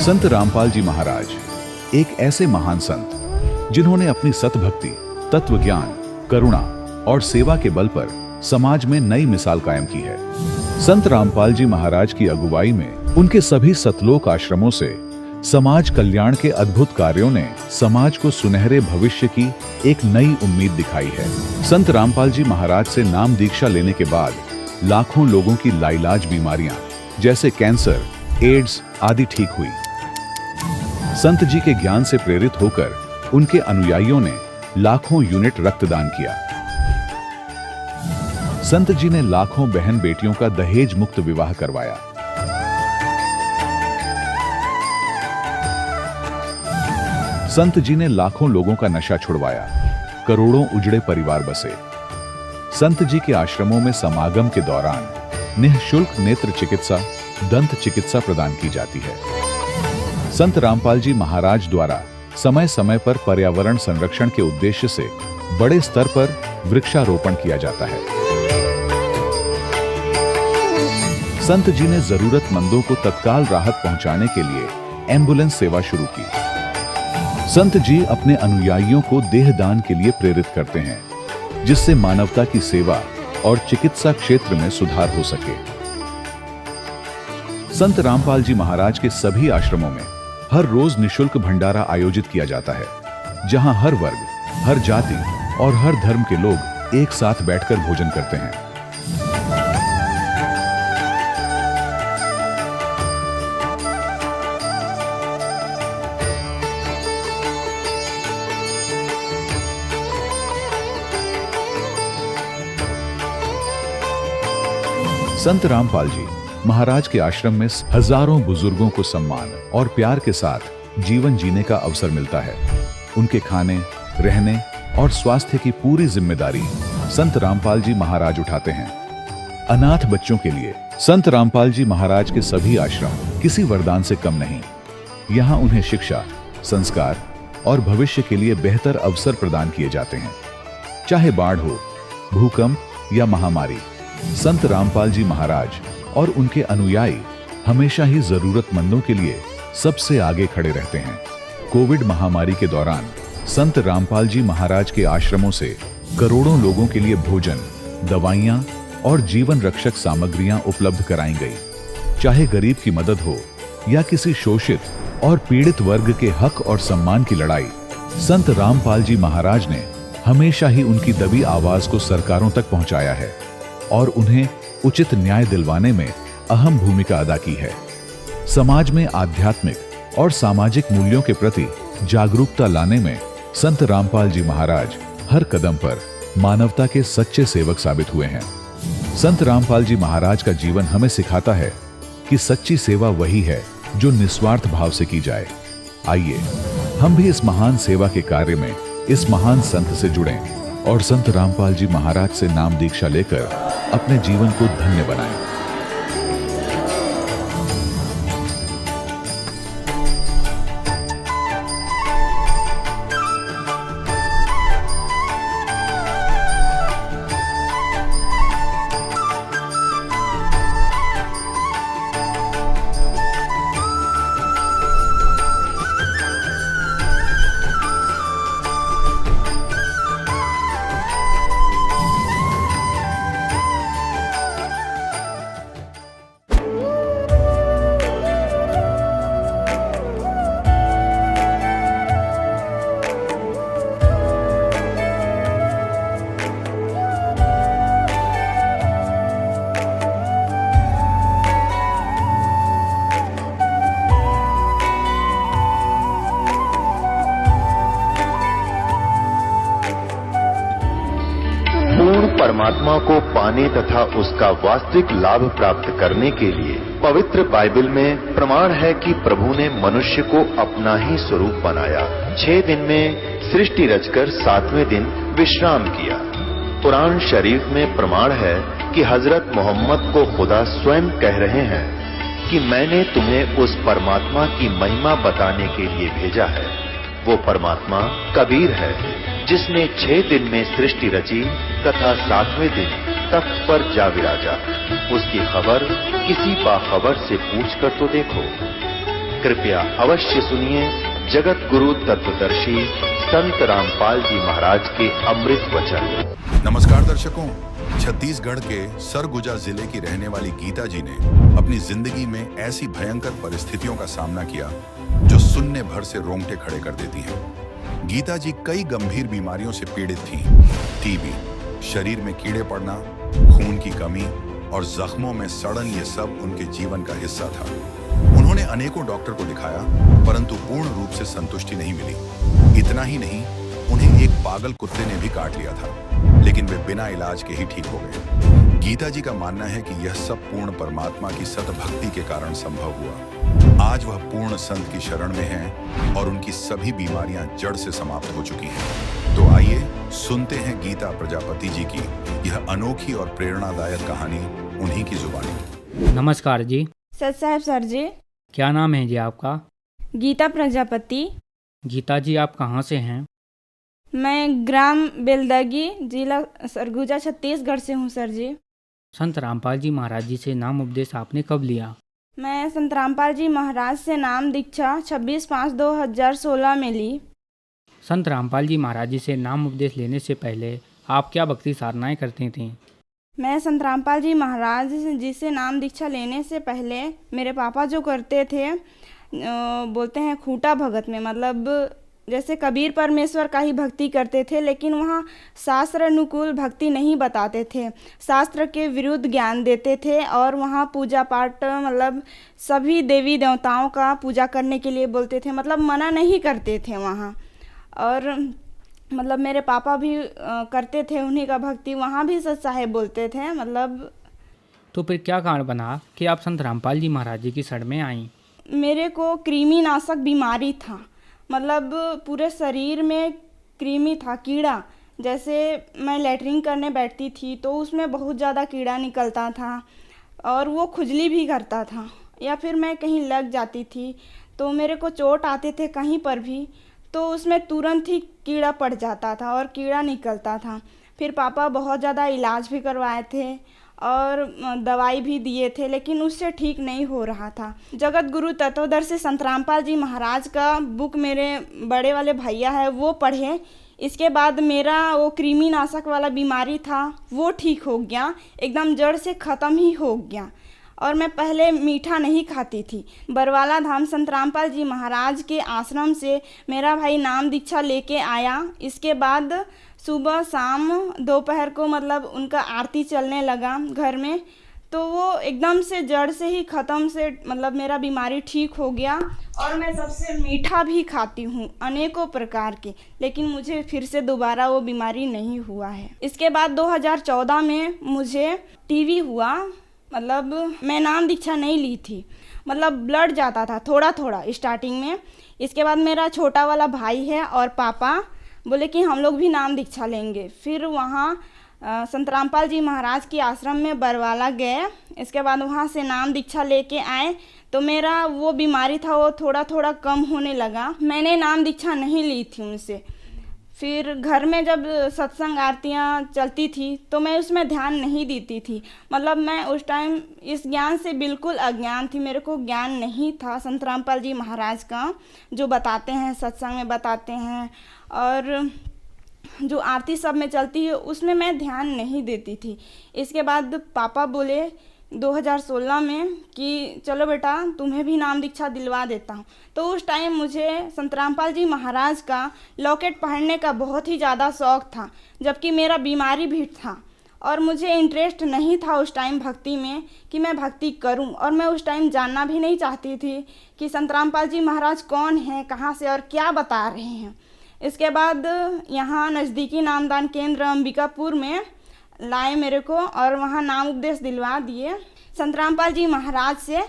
संत रामपाल जी महाराज एक ऐसे महान संत जिन्होंने अपनी सतभक्ति, तत्व ज्ञान, करुणा और सेवा के बल पर समाज में नई मिसाल कायम की है। संत रामपाल जी महाराज की अगुवाई में उनके सभी सतलोक आश्रमों से समाज कल्याण के अद्भुत कार्यों ने समाज को सुनहरे भविष्य की एक नई उम्मीद दिखाई है। संत रामपाल जी महाराज से नाम दीक्षा लेने के बाद लाखों लोगों की लाइलाज बीमारियां जैसे कैंसर, एड्स आदि ठीक हुई। संत जी के ज्ञान से प्रेरित होकर उनके अनुयायियों ने लाखों यूनिट रक्तदान किया। संत जी ने लाखों बहन बेटियों का दहेज मुक्त विवाह करवाया। संत जी ने लाखों लोगों का नशा छुड़वाया, करोड़ों उजड़े परिवार बसे। संत जी के आश्रमों में समागम के दौरान निःशुल्क नेत्र चिकित्सा, दंत चिकित्सा प्रदान की जाती है। संत रामपाल जी महाराज द्वारा समय समय पर पर्यावरण संरक्षण के उद्देश्य से बड़े स्तर पर वृक्षारोपण किया जाता है। संत जी ने जरूरतमंदों को तत्काल राहत पहुंचाने के लिए एम्बुलेंस सेवा शुरू की। संत जी अपने अनुयायियों को देहदान के लिए प्रेरित करते हैं, जिससे मानवता की सेवा और चिकित्सा क्षेत्र में सुधार हो सके। संत रामपाल जी महाराज के सभी आश्रमों में हर रोज निःशुल्क भंडारा आयोजित किया जाता है, जहां हर वर्ग, हर जाति और हर धर्म के लोग एक साथ बैठकर भोजन करते हैं। संत रामपाल जी महाराज के आश्रम में हजारों बुजुर्गों को सम्मान और प्यार के साथ जीवन जीने का अवसर मिलता है। उनके खाने, रहने और स्वास्थ्य की पूरी जिम्मेदारी संत रामपाल जी महाराज उठाते हैं। अनाथ बच्चों के लिए संत रामपाल जी महाराज के सभी आश्रम किसी वरदान से कम नहीं। यहाँ उन्हें शिक्षा, संस्कार और भविष्य के लिए बेहतर अवसर प्रदान किए जाते हैं। चाहे बाढ़ हो, भूकंप या महामारी, संत रामपाल जी महाराज और उनके अनुयायी हमेशा ही जरूरतमंदों के लिए सबसे आगे खड़े रहते हैं। कोविड महामारी के दौरान संत रामपाल जी महाराज के आश्रमों से करोड़ों लोगों के लिए भोजन, दवाइयां और जीवन रक्षक सामग्रियां उपलब्ध कराई गई। चाहे गरीब की मदद हो या किसी शोषित और पीड़ित वर्ग के हक और सम्मान की लड़ाई, संत रामपाल जी महाराज ने हमेशा ही उनकी दबी आवाज को सरकारों तक पहुंचाया है और उन्हें उचित न्याय दिलवाने में अहम भूमिका अदा की है। समाज में आध्यात्मिक और सामाजिक मूल्यों के प्रति जागरूकता लाने में संत रामपाल जी महाराज हर कदम पर मानवता के सच्चे सेवक साबित हुए हैं। संत रामपाल जी महाराज का जीवन हमें सिखाता है कि सच्ची सेवा वही है जो निस्वार्थ भाव से की जाए। आइए हम भी इस महान सेवा के कार्य में इस महान संत से जुड़ें और संत रामपाल जी महाराज से नाम दीक्षा लेकर अपने जीवन को धन्य बनाएं। परमात्मा को पाने तथा उसका वास्तविक लाभ प्राप्त करने के लिए पवित्र बाइबल में प्रमाण है कि प्रभु ने मनुष्य को अपना ही स्वरूप बनाया। 6 दिन में सृष्टि रचकर 7वें दिन विश्राम किया। कुरान शरीफ में प्रमाण है कि हजरत मोहम्मद को खुदा स्वयं कह रहे हैं कि मैंने तुम्हें उस परमात्मा की महिमा बताने के लिए भेजा है। वो परमात्मा कबीर है जिसने 6 दिन में सृष्टि रची तथा 7वें दिन तख्त पर जा विराजा। उसकी खबर किसी बाखबर से पूछकर तो देखो। कृपया अवश्य सुनिए जगत गुरु तत्वदर्शी संत रामपाल जी महाराज के अमृत वचन। नमस्कार दर्शकों, छत्तीसगढ़ के सरगुजा जिले की रहने वाली गीता जी ने अपनी जिंदगी में ऐसी भयंकर परिस्थितियों का सामना किया जो सुनने भर से रोंगटे खड़े कर देती हैं। गीता जी कई गंभीर बीमारियों से पीड़ित थीं। टीबी, शरीर में कीड़े पड़ना, खून की कमी और जख्मों में सड़न, ये सब उनके जीवन का हिस्सा था। उन्होंने अनेकों डॉक्टर को दिखाया, परंतु पूर्ण रूप से संतुष्टि नहीं मिली। इतना ही नहीं, उन्हें एक पागल कुत्ते ने भी काट लिया था, लेकिन वे बिना इलाज के ही ठीक हो गए। गीता जी का मानना है कि यह सब पूर्ण परमात्मा की सतभक्ति के कारण संभव हुआ। आज वह पूर्ण संत की शरण में हैं और उनकी सभी बीमारियां जड़ से समाप्त हो चुकी हैं। तो आइए सुनते हैं गीता प्रजापति जी की यह अनोखी और प्रेरणादायक कहानी उन्हीं की जुबानी। नमस्कार जी। सत साहब सर जी। क्या नाम है जी आपका? गीता प्रजापति। गीता जी, आप कहाँ से हैं? मैं ग्राम बेलदगी, जिला सरगुजा, छत्तीसगढ़ से हूँ सर जी। संत रामपाल जी महाराज जी से नाम उपदेश आपने कब लिया? मैं संत रामपाल जी महाराज से नाम दीक्षा 26/5/2016 में ली। संत रामपाल जी महाराज जी से नाम उपदेश लेने से पहले आप क्या भक्ति साधनाएं करती थीं? मैं संत रामपाल जी महाराज जी से नाम दीक्षा लेने से पहले मेरे पापा जो करते थे, बोलते हैं खूटा भगत में, मतलब जैसे कबीर परमेश्वर का ही भक्ति करते थे, लेकिन वहाँ शास्त्र अनुकूल भक्ति नहीं बताते थे, शास्त्र के विरुद्ध ज्ञान देते थे। और वहाँ पूजा पाठ, मतलब सभी देवी देवताओं का पूजा करने के लिए बोलते थे, मतलब मना नहीं करते थे वहाँ। और मतलब मेरे पापा भी करते थे उन्हीं का भक्ति, वहाँ भी सच साहेब बोलते थे। मतलब तो फिर क्या कारण बना कि आप संत रामपाल जी महाराज जी की शरण में आईं? मेरे को कृमिनाशक बीमारी था, मतलब पूरे शरीर में कृमि था, कीड़ा। जैसे मैं लैट्रिन करने बैठती थी तो उसमें बहुत ज़्यादा कीड़ा निकलता था और वो खुजली भी करता था, या फिर मैं कहीं लग जाती थी तो मेरे को चोट आते थे कहीं पर भी, तो उसमें तुरंत ही कीड़ा पड़ जाता था और कीड़ा निकलता था। फिर पापा बहुत ज़्यादा इलाज भी करवाए थे और दवाई भी दिए थे, लेकिन उससे ठीक नहीं हो रहा था। जगत गुरु तत्वदर्शी संत रामपाल जी महाराज का बुक मेरे बड़े वाले भैया है, वो पढ़े। इसके बाद मेरा वो कृमिनाशक वाला बीमारी था वो ठीक हो गया, एकदम जड़ से ख़त्म ही हो गया। और मैं पहले मीठा नहीं खाती थी। बरवाला धाम संत रामपाल जी महाराज के आश्रम से मेरा भाई नाम दीक्षा लेके आया। इसके बाद सुबह शाम दोपहर को मतलब उनका आरती चलने लगा घर में, तो वो एकदम से जड़ से ही ख़त्म से, मतलब मेरा बीमारी ठीक हो गया। और मैं सबसे मीठा भी खाती हूँ अनेकों प्रकार के, लेकिन मुझे फिर से दोबारा वो बीमारी नहीं हुआ है। इसके बाद 2014 में मुझे टीबी हुआ, मतलब मैं नाम दीक्षा नहीं ली थी, मतलब ब्लड जाता था थोड़ा थोड़ा स्टार्टिंग में। इसके बाद मेरा छोटा वाला भाई है और पापा बोले कि हम लोग भी नाम दीक्षा लेंगे। फिर वहाँ संत रामपाल जी महाराज के आश्रम में बरवाला गए। इसके बाद वहाँ से नाम दीक्षा लेके आए तो मेरा वो बीमारी था वो थोड़ा थोड़ा कम होने लगा। मैंने नाम दीक्षा नहीं ली थी उनसे। फिर घर में जब सत्संग आरतियाँ चलती थी तो मैं उसमें ध्यान नहीं देती थी, मतलब मैं उस टाइम इस ज्ञान से बिल्कुल अज्ञान थी, मेरे को ज्ञान नहीं था संत रामपाल जी महाराज का जो बताते हैं, सत्संग में बताते हैं और जो आरती सब में चलती है उसमें मैं ध्यान नहीं देती थी। इसके बाद पापा बोले 2016 में कि चलो बेटा तुम्हें भी नाम दीक्षा दिलवा देता हूँ। तो उस टाइम मुझे संत रामपाल जी महाराज का लॉकेट पहनने का बहुत ही ज़्यादा शौक़ था, जबकि मेरा बीमारी भी था और मुझे इंटरेस्ट नहीं था उस टाइम भक्ति में कि मैं भक्ति करूं। और मैं उस टाइम जानना भी नहीं चाहती थी कि संत रामपाल जी महाराज कौन हैं, कहाँ से और क्या बता रहे हैं। इसके बाद यहाँ नज़दीकी नामदान केंद्र अंबिकापुर में लाए मेरे को और वहाँ नाम उपदेश दिलवा दिए संत रामपाल जी महाराज से।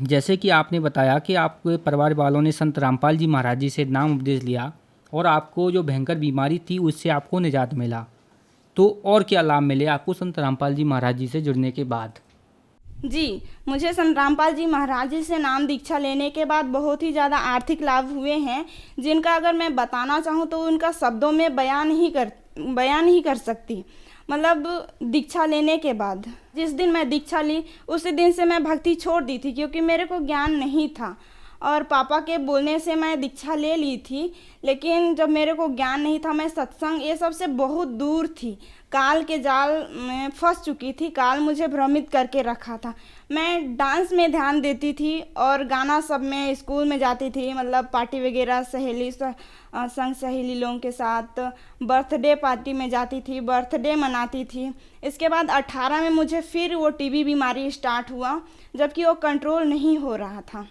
जैसे कि आपने बताया कि आपके परिवार वालों ने संत रामपाल जी महाराज जी से नाम उपदेश लिया और आपको जो भयंकर बीमारी थी उससे आपको निजात मिला, तो और क्या लाभ मिले आपको संत रामपाल जी महाराज जी से जुड़ने के बाद? जी, मुझे संत रामपाल जी महाराज जी से नाम दीक्षा लेने के बाद बहुत ही ज़्यादा आर्थिक लाभ हुए हैं, जिनका अगर मैं बताना चाहूँ तो उनका शब्दों में बयान नहीं कर सकती। मतलब दीक्षा लेने के बाद जिस दिन मैं दीक्षा ली उसी दिन से मैं भक्ति छोड़ दी थी, क्योंकि मेरे को ज्ञान नहीं था और पापा के बोलने से मैं दीक्षा ले ली थी। लेकिन जब मेरे को ज्ञान नहीं था, मैं सत्संग ये सब से बहुत दूर थी, काल के जाल में फंस चुकी थी। काल मुझे भ्रमित करके रखा था। मैं डांस में ध्यान देती थी और गाना सब में, स्कूल में जाती थी, मतलब पार्टी वगैरह संग सहेली लोगों के साथ, बर्थडे पार्टी में जाती थी, बर्थडे मनाती थी। इसके बाद 18 में मुझे फिर वो टीबी बीमारी स्टार्ट हुआ, जबकि वो कंट्रोल नहीं हो रहा था।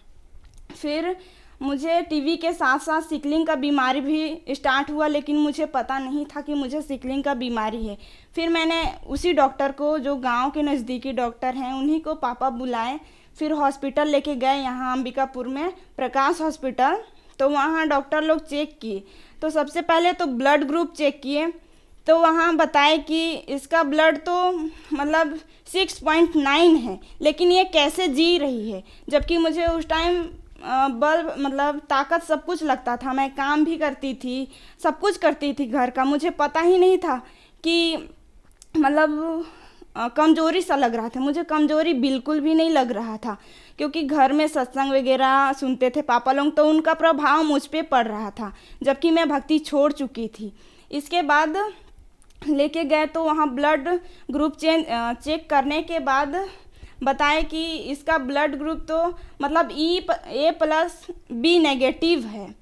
फिर मुझे टीबी के साथ साथ सिकलिंग का बीमारी भी स्टार्ट हुआ, लेकिन मुझे पता नहीं था कि मुझे सिकलिंग का बीमारी है। फिर मैंने उसी डॉक्टर को, जो गांव के नज़दीकी डॉक्टर हैं, उन्हीं को पापा बुलाए। फिर हॉस्पिटल लेके गए, यहाँ अंबिकापुर में प्रकाश हॉस्पिटल। तो वहाँ डॉक्टर लोग चेक किए। तो सबसे पहले तो ब्लड ग्रुप चेक किए, तो वहाँ बताए कि इसका ब्लड तो मतलब 6.9 है, लेकिन ये कैसे जी रही है। जबकि मुझे उस टाइम बल मतलब ताकत सब कुछ लगता था, मैं काम भी करती थी, सब कुछ करती थी घर का। मुझे पता ही नहीं था कि मतलब कमज़ोरी सा लग रहा था। मुझे कमज़ोरी बिल्कुल भी नहीं लग रहा था, क्योंकि घर में सत्संग वगैरह सुनते थे पापा लोग, तो उनका प्रभाव मुझ पे पड़ रहा था, जबकि मैं भक्ति छोड़ चुकी थी। इसके बाद लेके गए तो वहाँ ब्लड ग्रुप चेक करने के बाद बताए कि इसका ब्लड ग्रुप तो मतलब A+B- है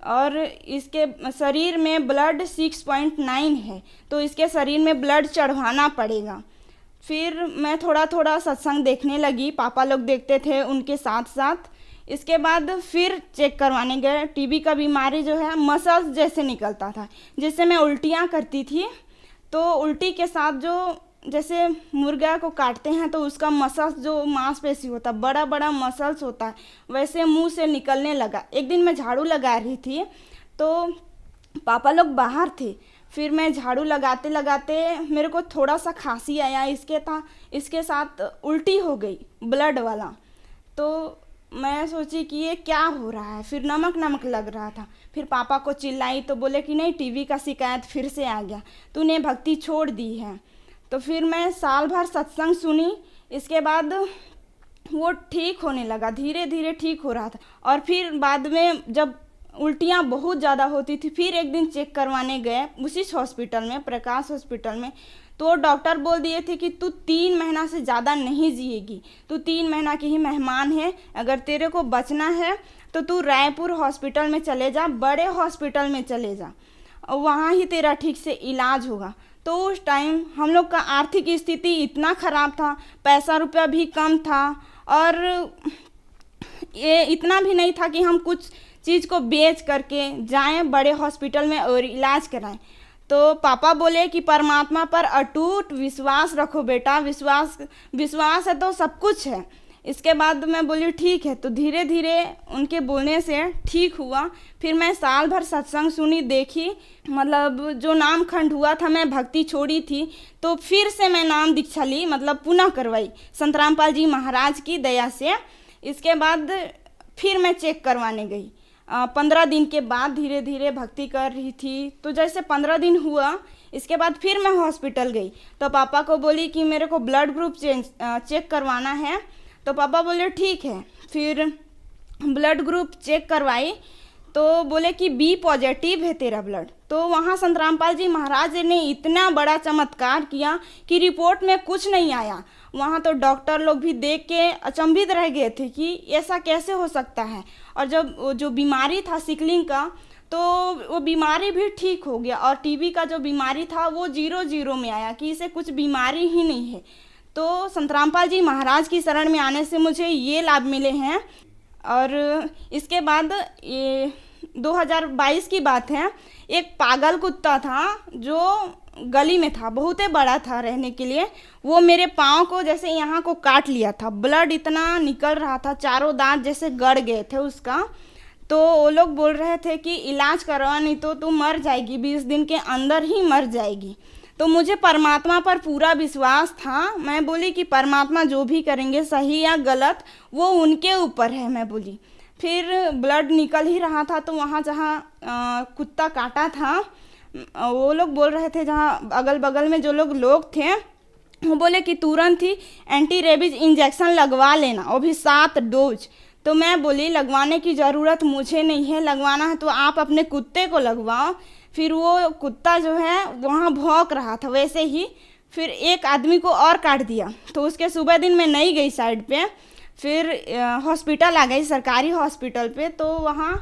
और इसके शरीर में ब्लड 6.9 है, तो इसके शरीर में ब्लड चढ़वाना पड़ेगा। फिर मैं थोड़ा थोड़ा सत्संग देखने लगी, पापा लोग देखते थे उनके साथ साथ। इसके बाद फिर चेक करवाने गए। टीबी का बीमारी जो है मसल्स जैसे निकलता था, जिससे मैं उल्टियाँ करती थी। तो उल्टी के साथ जो जैसे मुर्गा को काटते हैं तो उसका मसल्स, जो मांसपेशी होता है, बड़ा बड़ा मसल्स होता है, वैसे मुंह से निकलने लगा। एक दिन मैं झाड़ू लगा रही थी तो पापा लोग बाहर थे। फिर मैं झाड़ू लगाते लगाते मेरे को थोड़ा सा खांसी आया, इसके साथ उल्टी हो गई ब्लड वाला। तो मैं सोची कि ये क्या हो रहा है। फिर नमक नमक लग रहा था। फिर पापा को चिल्लाई तो बोले कि नहीं, टीबी का शिकायत फिर से आ गया, तूने भक्ति छोड़ दी है। तो फिर मैं साल भर सत्संग सुनी। इसके बाद वो ठीक होने लगा, धीरे धीरे ठीक हो रहा था। और फिर बाद में जब उल्टियाँ बहुत ज़्यादा होती थी, फिर एक दिन चेक करवाने गए उसी हॉस्पिटल में, प्रकाश हॉस्पिटल में। तो डॉक्टर बोल दिए थे कि तू 3 महीना से ज़्यादा नहीं जिएगी, तू 3 महीना की ही मेहमान है, अगर तेरे को बचना है तो तू रायपुर हॉस्पिटल में चले जा, बड़े हॉस्पिटल में चले जा, और वहाँ ही तेरा ठीक से इलाज होगा। तो उस टाइम हम लोग का आर्थिक स्थिति इतना ख़राब था, पैसा रुपया भी कम था, और ये इतना भी नहीं था कि हम कुछ चीज़ को बेच करके जाएं बड़े हॉस्पिटल में और इलाज कराएं। तो पापा बोले कि परमात्मा पर अटूट विश्वास रखो बेटा, विश्वास है तो सब कुछ है। इसके बाद मैं बोली ठीक है। तो धीरे धीरे उनके बोलने से ठीक हुआ। फिर मैं साल भर सत्संग सुनी, देखी, मतलब जो नाम खंड हुआ था, मैं भक्ति छोड़ी थी तो फिर से मैं नाम दीक्षा ली, मतलब पुनः करवाई संत रामपाल जी महाराज की दया से। इसके बाद फिर मैं चेक करवाने गई। 15 दिन के बाद धीरे धीरे भक्ति कर रही थी। तो जैसे 15 दिन हुआ, इसके बाद फिर मैं हॉस्पिटल गई। तो पापा को बोली कि मेरे को ब्लड ग्रुप चेक करवाना है। तो पापा बोले ठीक है। फिर ब्लड ग्रुप चेक करवाई तो बोले कि B+ है तेरा ब्लड। तो वहाँ संत रामपाल जी महाराज ने इतना बड़ा चमत्कार किया कि रिपोर्ट में कुछ नहीं आया। वहाँ तो डॉक्टर लोग भी देख के अचंभित रह गए थे कि ऐसा कैसे हो सकता है। और जब जो बीमारी था सिकलिंग का, तो वो बीमारी भी ठीक हो गया। और टीबी का जो बीमारी था वो 0 में आया कि इसे कुछ बीमारी ही नहीं है। तो संत रामपाल जी महाराज की शरण में आने से मुझे ये लाभ मिले हैं। और इसके बाद ये 2022 की बात है, एक पागल कुत्ता था जो गली में था, बहुत ही बड़ा था रहने के लिए। वो मेरे पाँव को जैसे यहाँ को काट लिया था, ब्लड इतना निकल रहा था, चारों दांत जैसे गड़ गए थे उसका। तो वो लोग बोल रहे थे कि इलाज करवा, नहीं तो तू मर जाएगी, 20 दिन के अंदर ही मर जाएगी। तो मुझे परमात्मा पर पूरा विश्वास था। मैं बोली कि परमात्मा जो भी करेंगे, सही या गलत, वो उनके ऊपर है, मैं बोली। फिर ब्लड निकल ही रहा था। तो वहाँ जहाँ कुत्ता काटा था, वो लोग बोल रहे थे, जहाँ अगल बगल में जो लोग थे, वो बोले कि तुरंत ही एंटी रेबीज इंजेक्शन लगवा लेना, वो भी 7 डोज। तो मैं बोली लगवाने की ज़रूरत मुझे नहीं है, लगवाना है तो आप अपने कुत्ते को लगवाओ। फिर वो कुत्ता जो है वहाँ भौंक रहा था वैसे ही, फिर एक आदमी को और काट दिया। तो उसके सुबह दिन मैं नहीं गई साइड पे, फिर हॉस्पिटल आ गई, सरकारी हॉस्पिटल पे। तो वहाँ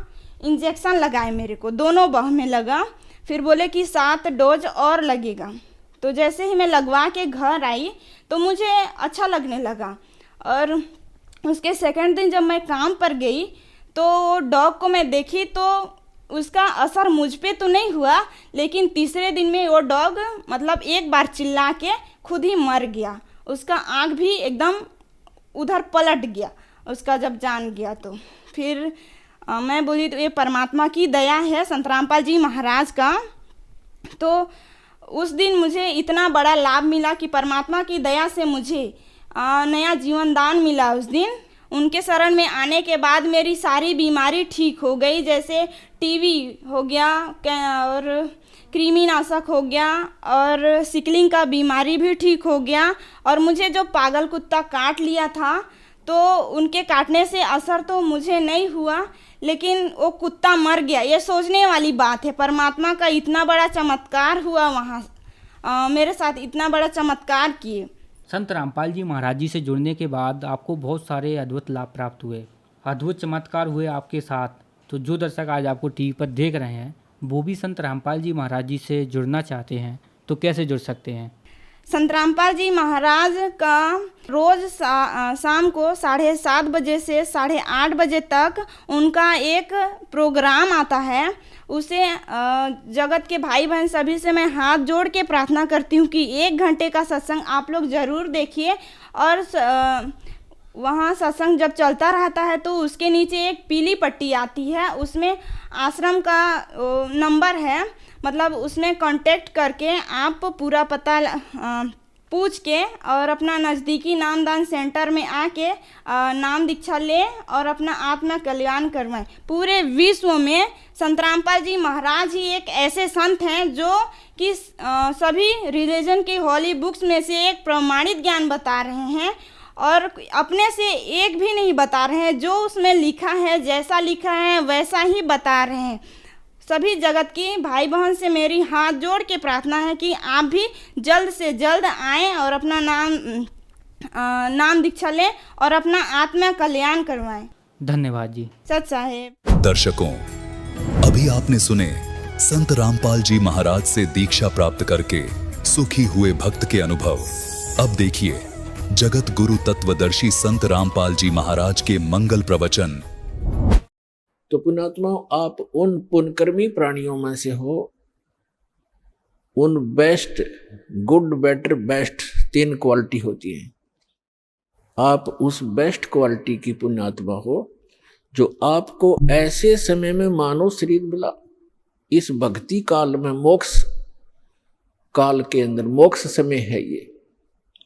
इंजेक्शन लगाए मेरे को, दोनों बाह में लगा। फिर बोले कि 7 डोज और लगेगा। तो जैसे ही मैं लगवा के घर आई तो मुझे अच्छा लगने लगा। और उसके सेकंड दिन जब मैं काम पर गई तो डॉग को मैं देखी तो उसका असर मुझ पे तो नहीं हुआ, लेकिन तीसरे दिन में वो डॉग मतलब एक बार चिल्ला के खुद ही मर गया। उसका आँख भी एकदम उधर पलट गया उसका जब जान गया। तो फिर मैं बोली तो ये परमात्मा की दया है, संत रामपाल जी महाराज का। तो उस दिन मुझे इतना बड़ा लाभ मिला कि परमात्मा की दया से मुझे नया जीवन दान मिला। उस दिन उनके शरण में आने के बाद मेरी सारी बीमारी ठीक हो गई, जैसे टीवी हो गया और कृमिनाशक हो गया और सिकलिंग का बीमारी भी ठीक हो गया। और मुझे जो पागल कुत्ता काट लिया था तो उनके काटने से असर तो मुझे नहीं हुआ, लेकिन वो कुत्ता मर गया। ये सोचने वाली बात है, परमात्मा का इतना बड़ा चमत्कार हुआ वहाँ, मेरे साथ इतना बड़ा चमत्कार किए। संत रामपाल जी महाराज जी से जुड़ने के बाद आपको बहुत सारे अद्भुत लाभ प्राप्त हुए, अद्भुत चमत्कार हुए आपके साथ। तो जो दर्शक आज आपको टीवी पर देख रहे हैं वो भी संत रामपाल जी महाराज जी से जुड़ना चाहते हैं तो कैसे जुड़ सकते हैं? संत रामपाल जी महाराज का रोज़ शाम को 7:30 बजे से 8:30 बजे तक उनका एक प्रोग्राम आता है। उसे जगत के भाई बहन सभी से मैं हाथ जोड़ के प्रार्थना करती हूँ कि 1 घंटे का सत्संग आप लोग ज़रूर देखिए। और वहाँ सत्संग जब चलता रहता है तो उसके नीचे एक पीली पट्टी आती है, उसमें आश्रम का नंबर है, मतलब उसमें कांटेक्ट करके आप पूरा पता पूछ के और अपना नज़दीकी नामदान सेंटर में आके नाम दीक्षा ले और अपना आत्मा कल्याण करवाएं। पूरे विश्व में संत रामपाल जी महाराज ही एक ऐसे संत हैं जो कि सभी रिलीजन की हॉली बुक्स में से एक प्रमाणित ज्ञान बता रहे हैं और अपने से एक भी नहीं बता रहे हैं। जो उसमें लिखा है, जैसा लिखा है वैसा ही बता रहे हैं। सभी जगत की भाई बहन से मेरी हाथ जोड़ के प्रार्थना है कि आप भी जल्द से जल्द आएं और अपना नाम दीक्षा लें और अपना आत्मा कल्याण करवाएं। धन्यवाद जी। सत साहेब। दर्शकों, अभी आपने सुने संत रामपाल जी महाराज से दीक्षा प्राप्त करके सुखी हुए भक्त के अनुभव। अब देखिए जगत गुरु तत्वदर्शी संत रामपाल जी महाराज के मंगल प्रवचन। तो पुण्यात्मा, आप उन पुण्यकर्मी प्राणियों में से हो, उन best, good, better, best 3 quality होती है। आप उस बेस्ट क्वालिटी की पुण्यात्मा हो जो आपको ऐसे समय में मानव शरीर मिला, इस भक्ति काल में, मोक्ष काल के अंदर, मोक्ष समय है ये,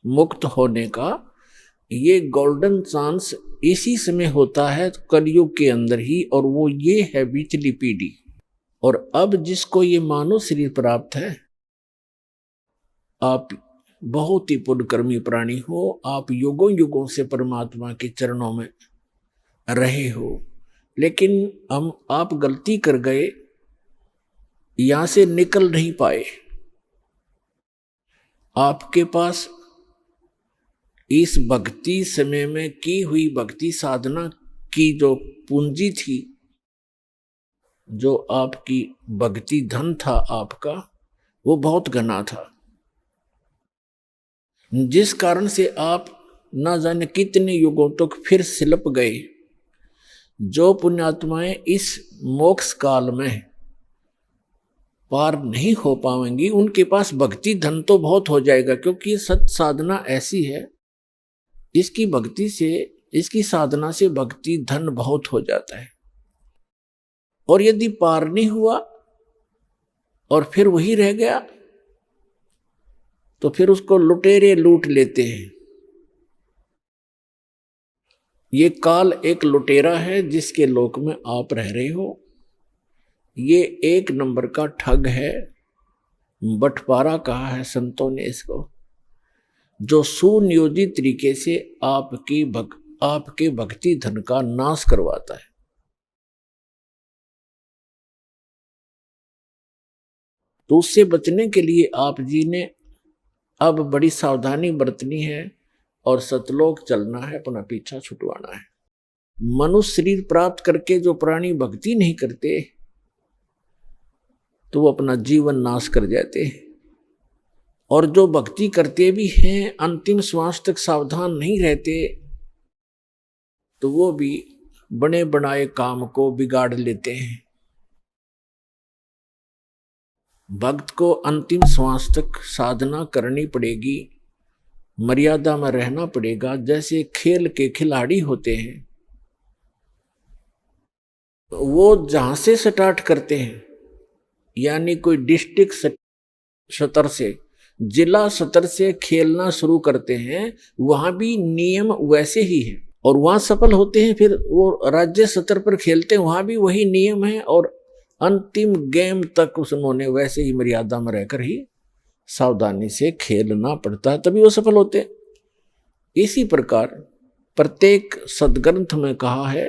मुक्त होने का ये गोल्डन चांस इसी समय होता है कलयुग के अंदर ही, और वो ये है बीचली पीढ़ी। और अब जिसको ये मानव शरीर प्राप्त है, आप बहुत ही पुण्यकर्मी प्राणी हो, आप युगों युगों से परमात्मा के चरणों में रहे हो, लेकिन आप गलती कर गए, यहां से निकल नहीं पाए। आपके पास इस भक्ति समय में की हुई भक्ति साधना की जो पूंजी थी, जो आपकी भक्ति धन था आपका, वो बहुत घना था, जिस कारण से आप न जाने कितने युगों तक फिर सिलप गए। जो पुण्यात्माएं इस मोक्ष काल में पार नहीं हो पाएंगी, उनके पास भक्ति धन तो बहुत हो जाएगा, क्योंकि ये सत साधना ऐसी है, इसकी भक्ति से, इसकी साधना से भक्ति धन बहुत हो जाता है। और यदि पार नहीं हुआ और फिर वही रह गया तो फिर उसको लुटेरे लूट लेते हैं। ये काल एक लुटेरा है जिसके लोक में आप रह रहे हो। ये 1 नंबर का ठग है, बंटवारा कहा है संतों ने इसको, जो सुनियोजित तरीके से आपकी आपके भक्ति धन का नाश करवाता है। तो उससे बचने के लिए आप जी ने अब बड़ी सावधानी बरतनी है और सतलोक चलना है, अपना पीछा छुटवाना है। मनुष्य शरीर प्राप्त करके जो प्राणी भक्ति नहीं करते तो वो अपना जीवन नाश कर जाते हैं, और जो भक्ति करते भी हैं अंतिम श्वास तक सावधान नहीं रहते तो वो भी बने बनाए काम को बिगाड़ लेते हैं। भक्त को अंतिम श्वास तक साधना करनी पड़ेगी, मर्यादा में रहना पड़ेगा। जैसे खेल के खिलाड़ी होते हैं, वो जहां से स्टार्ट करते हैं, यानी कोई डिस्ट्रिक्ट स्तर से, जिला स्तर से खेलना शुरू करते हैं, वहां भी नियम वैसे ही है और वहां सफल होते हैं। फिर वो राज्य स्तर पर खेलते हैं, वहां भी वही नियम है और अंतिम गेम तक उन्होंने वैसे ही मर्यादा में रहकर ही सावधानी से खेलना पड़ता है, तभी वो सफल होते हैं। इसी प्रकार प्रत्येक सदग्रंथ में कहा है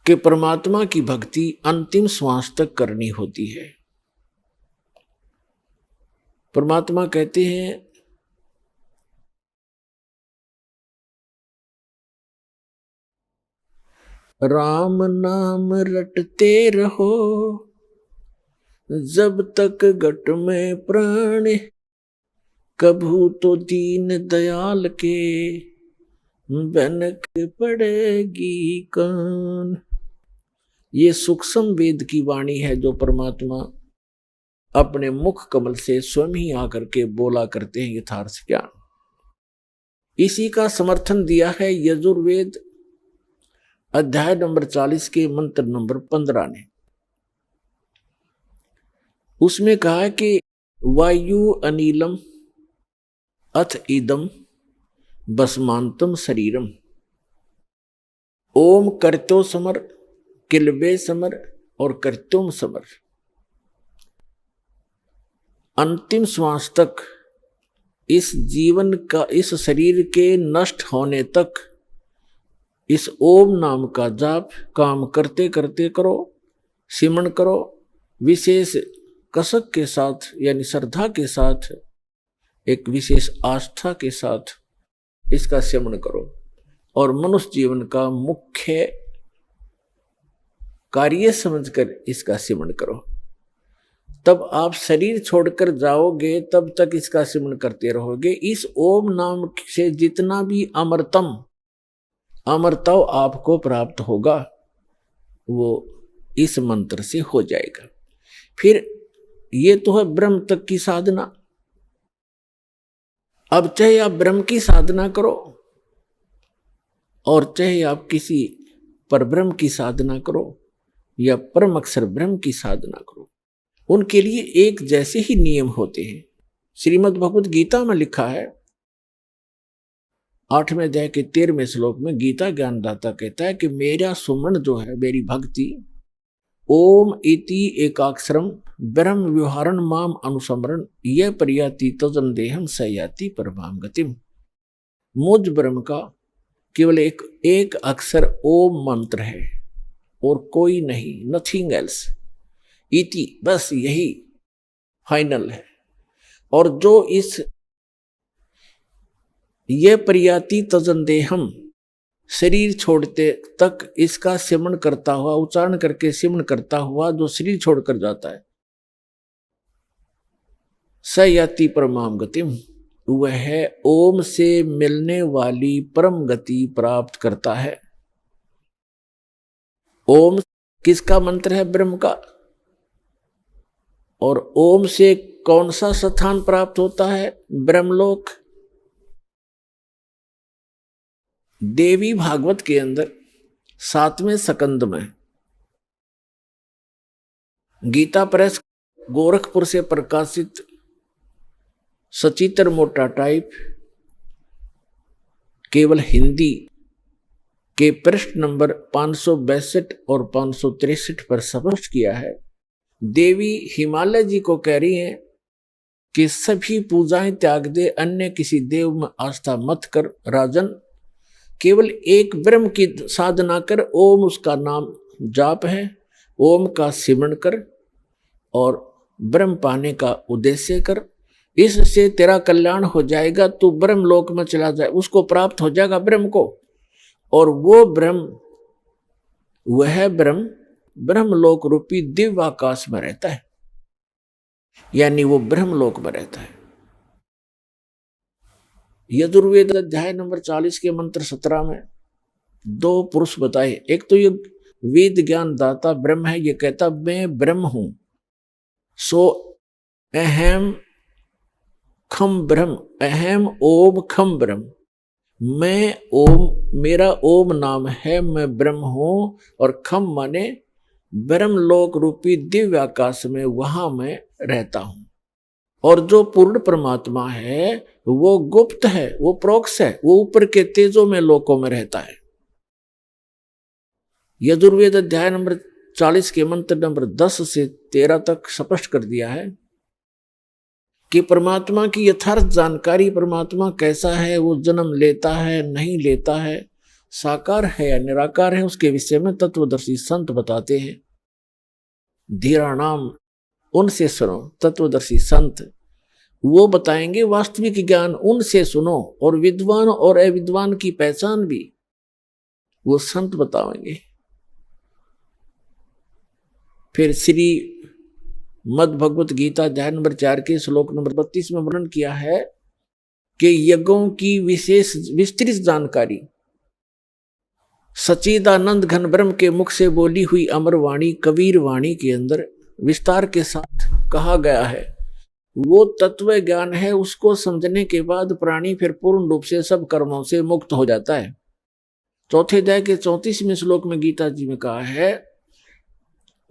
कि परमात्मा की भक्ति अंतिम श्वास तक करनी होती है। परमात्मा कहते हैं राम नाम रटते रहो जब तक घट में प्राण, कभू तो दीन दयाल के बनक पड़ेगी कान। ये सूक्ष्म वेद की वाणी है जो परमात्मा अपने मुख कमल से स्वयं ही आकर के बोला करते हैं यथार्थ ज्ञान। इसी का समर्थन दिया है यजुर्वेद अध्याय नंबर 40 के मंत्र नंबर 15 ने। उसमें कहा है कि वायु अनिलम अथ इदम भस्मांतम शरीरम, ओम कर्तो समर, किलबे समर और कर्तुम समर। अंतिम श्वास तक इस जीवन का, इस शरीर के नष्ट होने तक इस ओम नाम का जाप काम करते करते करो, सिमरण करो, विशेष कसक के साथ यानी श्रद्धा के साथ, एक विशेष आस्था के साथ इसका सिमरण करो और मनुष्य जीवन का मुख्य कार्य समझकर इसका सिमरण करो। तब आप शरीर छोड़कर जाओगे तब तक इसका सिमरण करते रहोगे। इस ओम नाम से जितना भी अमरत्व आपको प्राप्त होगा वो इस मंत्र से हो जाएगा। फिर ये तो है ब्रह्म तक की साधना। अब चाहे आप ब्रह्म की साधना करो और चाहे आप किसी परब्रह्म की साधना करो या परम अक्षर ब्रह्म की साधना करो, उनके लिए एक जैसे ही नियम होते हैं। श्रीमद् भगवद गीता में लिखा है 8वें अध्याय के 13वें श्लोक में गीता ज्ञानदाता कहता है कि मेरा सुमरण जो है, मेरी भक्ति, ओम इति एकाक्षरम ब्रह्म व्यवहारण माम अनुसमरण यह परियाति तजन देहम सयाति परमाम गतिम। मुझ ब्रह्म का केवल एक अक्षर ओम मंत्र है और कोई नहीं, नथिंग एल्स। इति बस यही फाइनल है। और जो इस ये परियाति तजनदेहम शरीर छोड़ते तक इसका सिमरण करता हुआ, उच्चारण करके सिमरण करता हुआ जो शरीर छोड़कर जाता है, सयाति परमाम गतिम, वह ओम से मिलने वाली परम गति प्राप्त करता है। ओम किसका मंत्र है? ब्रह्म का। और ओम से कौन सा स्थान प्राप्त होता है? ब्रह्मलोक। देवी भागवत के अंदर 7वें स्कंद में गीता प्रेस गोरखपुर से प्रकाशित सचित्र मोटा टाइप केवल हिंदी के पृष्ठ नंबर 562 और 563 पर स्पष्ट किया है। देवी हिमालय जी को कह रही हैं कि सभी पूजाएं त्याग दे, अन्य किसी देव में आस्था मत कर राजन, केवल एक ब्रह्म की साधना कर, ओम उसका नाम जाप है, ओम का सिमरण कर और ब्रह्म पाने का उद्देश्य कर, इससे तेरा कल्याण हो जाएगा। तू ब्रह्म लोक में चला जाए, उसको प्राप्त हो जाएगा ब्रह्म को, और वो ब्रह्म, वह ब्रह्म ब्रह्मलोक रूपी दिव्य आकाश में रहता है, यानी वो ब्रह्मलोक में रहता है। यजुर्वेद अध्याय नंबर 40 के मंत्र 17 में 2 पुरुष बताए। एक तो ये वेद ज्ञान दाता ब्रह्म है, ये कहता मैं ब्रह्म हूं, सो अहम खम ब्रह्म, अहम ओम खम ब्रह्म, मैं ओम, मेरा ओम नाम है, मैं ब्रह्म हूं, और खम माने ब्रह्मलोक रूपी दिव्य आकाश में, वहां मैं रहता हूं। और जो पूर्ण परमात्मा है वो गुप्त है, वो प्रोक्ष है, वो ऊपर के तेजों में लोकों में रहता है। यजुर्वेद अध्याय नंबर 40 के मंत्र नंबर 10 से 13 तक स्पष्ट कर दिया है कि परमात्मा की यथार्थ जानकारी, परमात्मा कैसा है, वो जन्म लेता है नहीं लेता है, साकार है या निराकार है, उसके विषय में तत्वदर्शी संत बताते हैं। धीराणाम, उनसे सुनो, तत्वदर्शी संत वो बताएंगे वास्तविक ज्ञान, उनसे सुनो, और विद्वान और अविद्वान की पहचान भी वो संत बताएंगे। फिर श्री मद भगवत गीता अध्याय नंबर 4 के श्लोक नंबर 32 में वर्णन किया है कि यज्ञों की विशेष विस्तृत जानकारी सच्चिदानंद घन ब्रह्म के मुख से बोली हुई अमर वाणी कबीर वाणी के अंदर विस्तार के साथ कहा गया है। वो तत्व ज्ञान है, उसको समझने के बाद प्राणी फिर पूर्ण रूप से सब कर्मों से मुक्त हो जाता है। चौथे अध्याय के 34वें श्लोक में गीता जी में कहा है,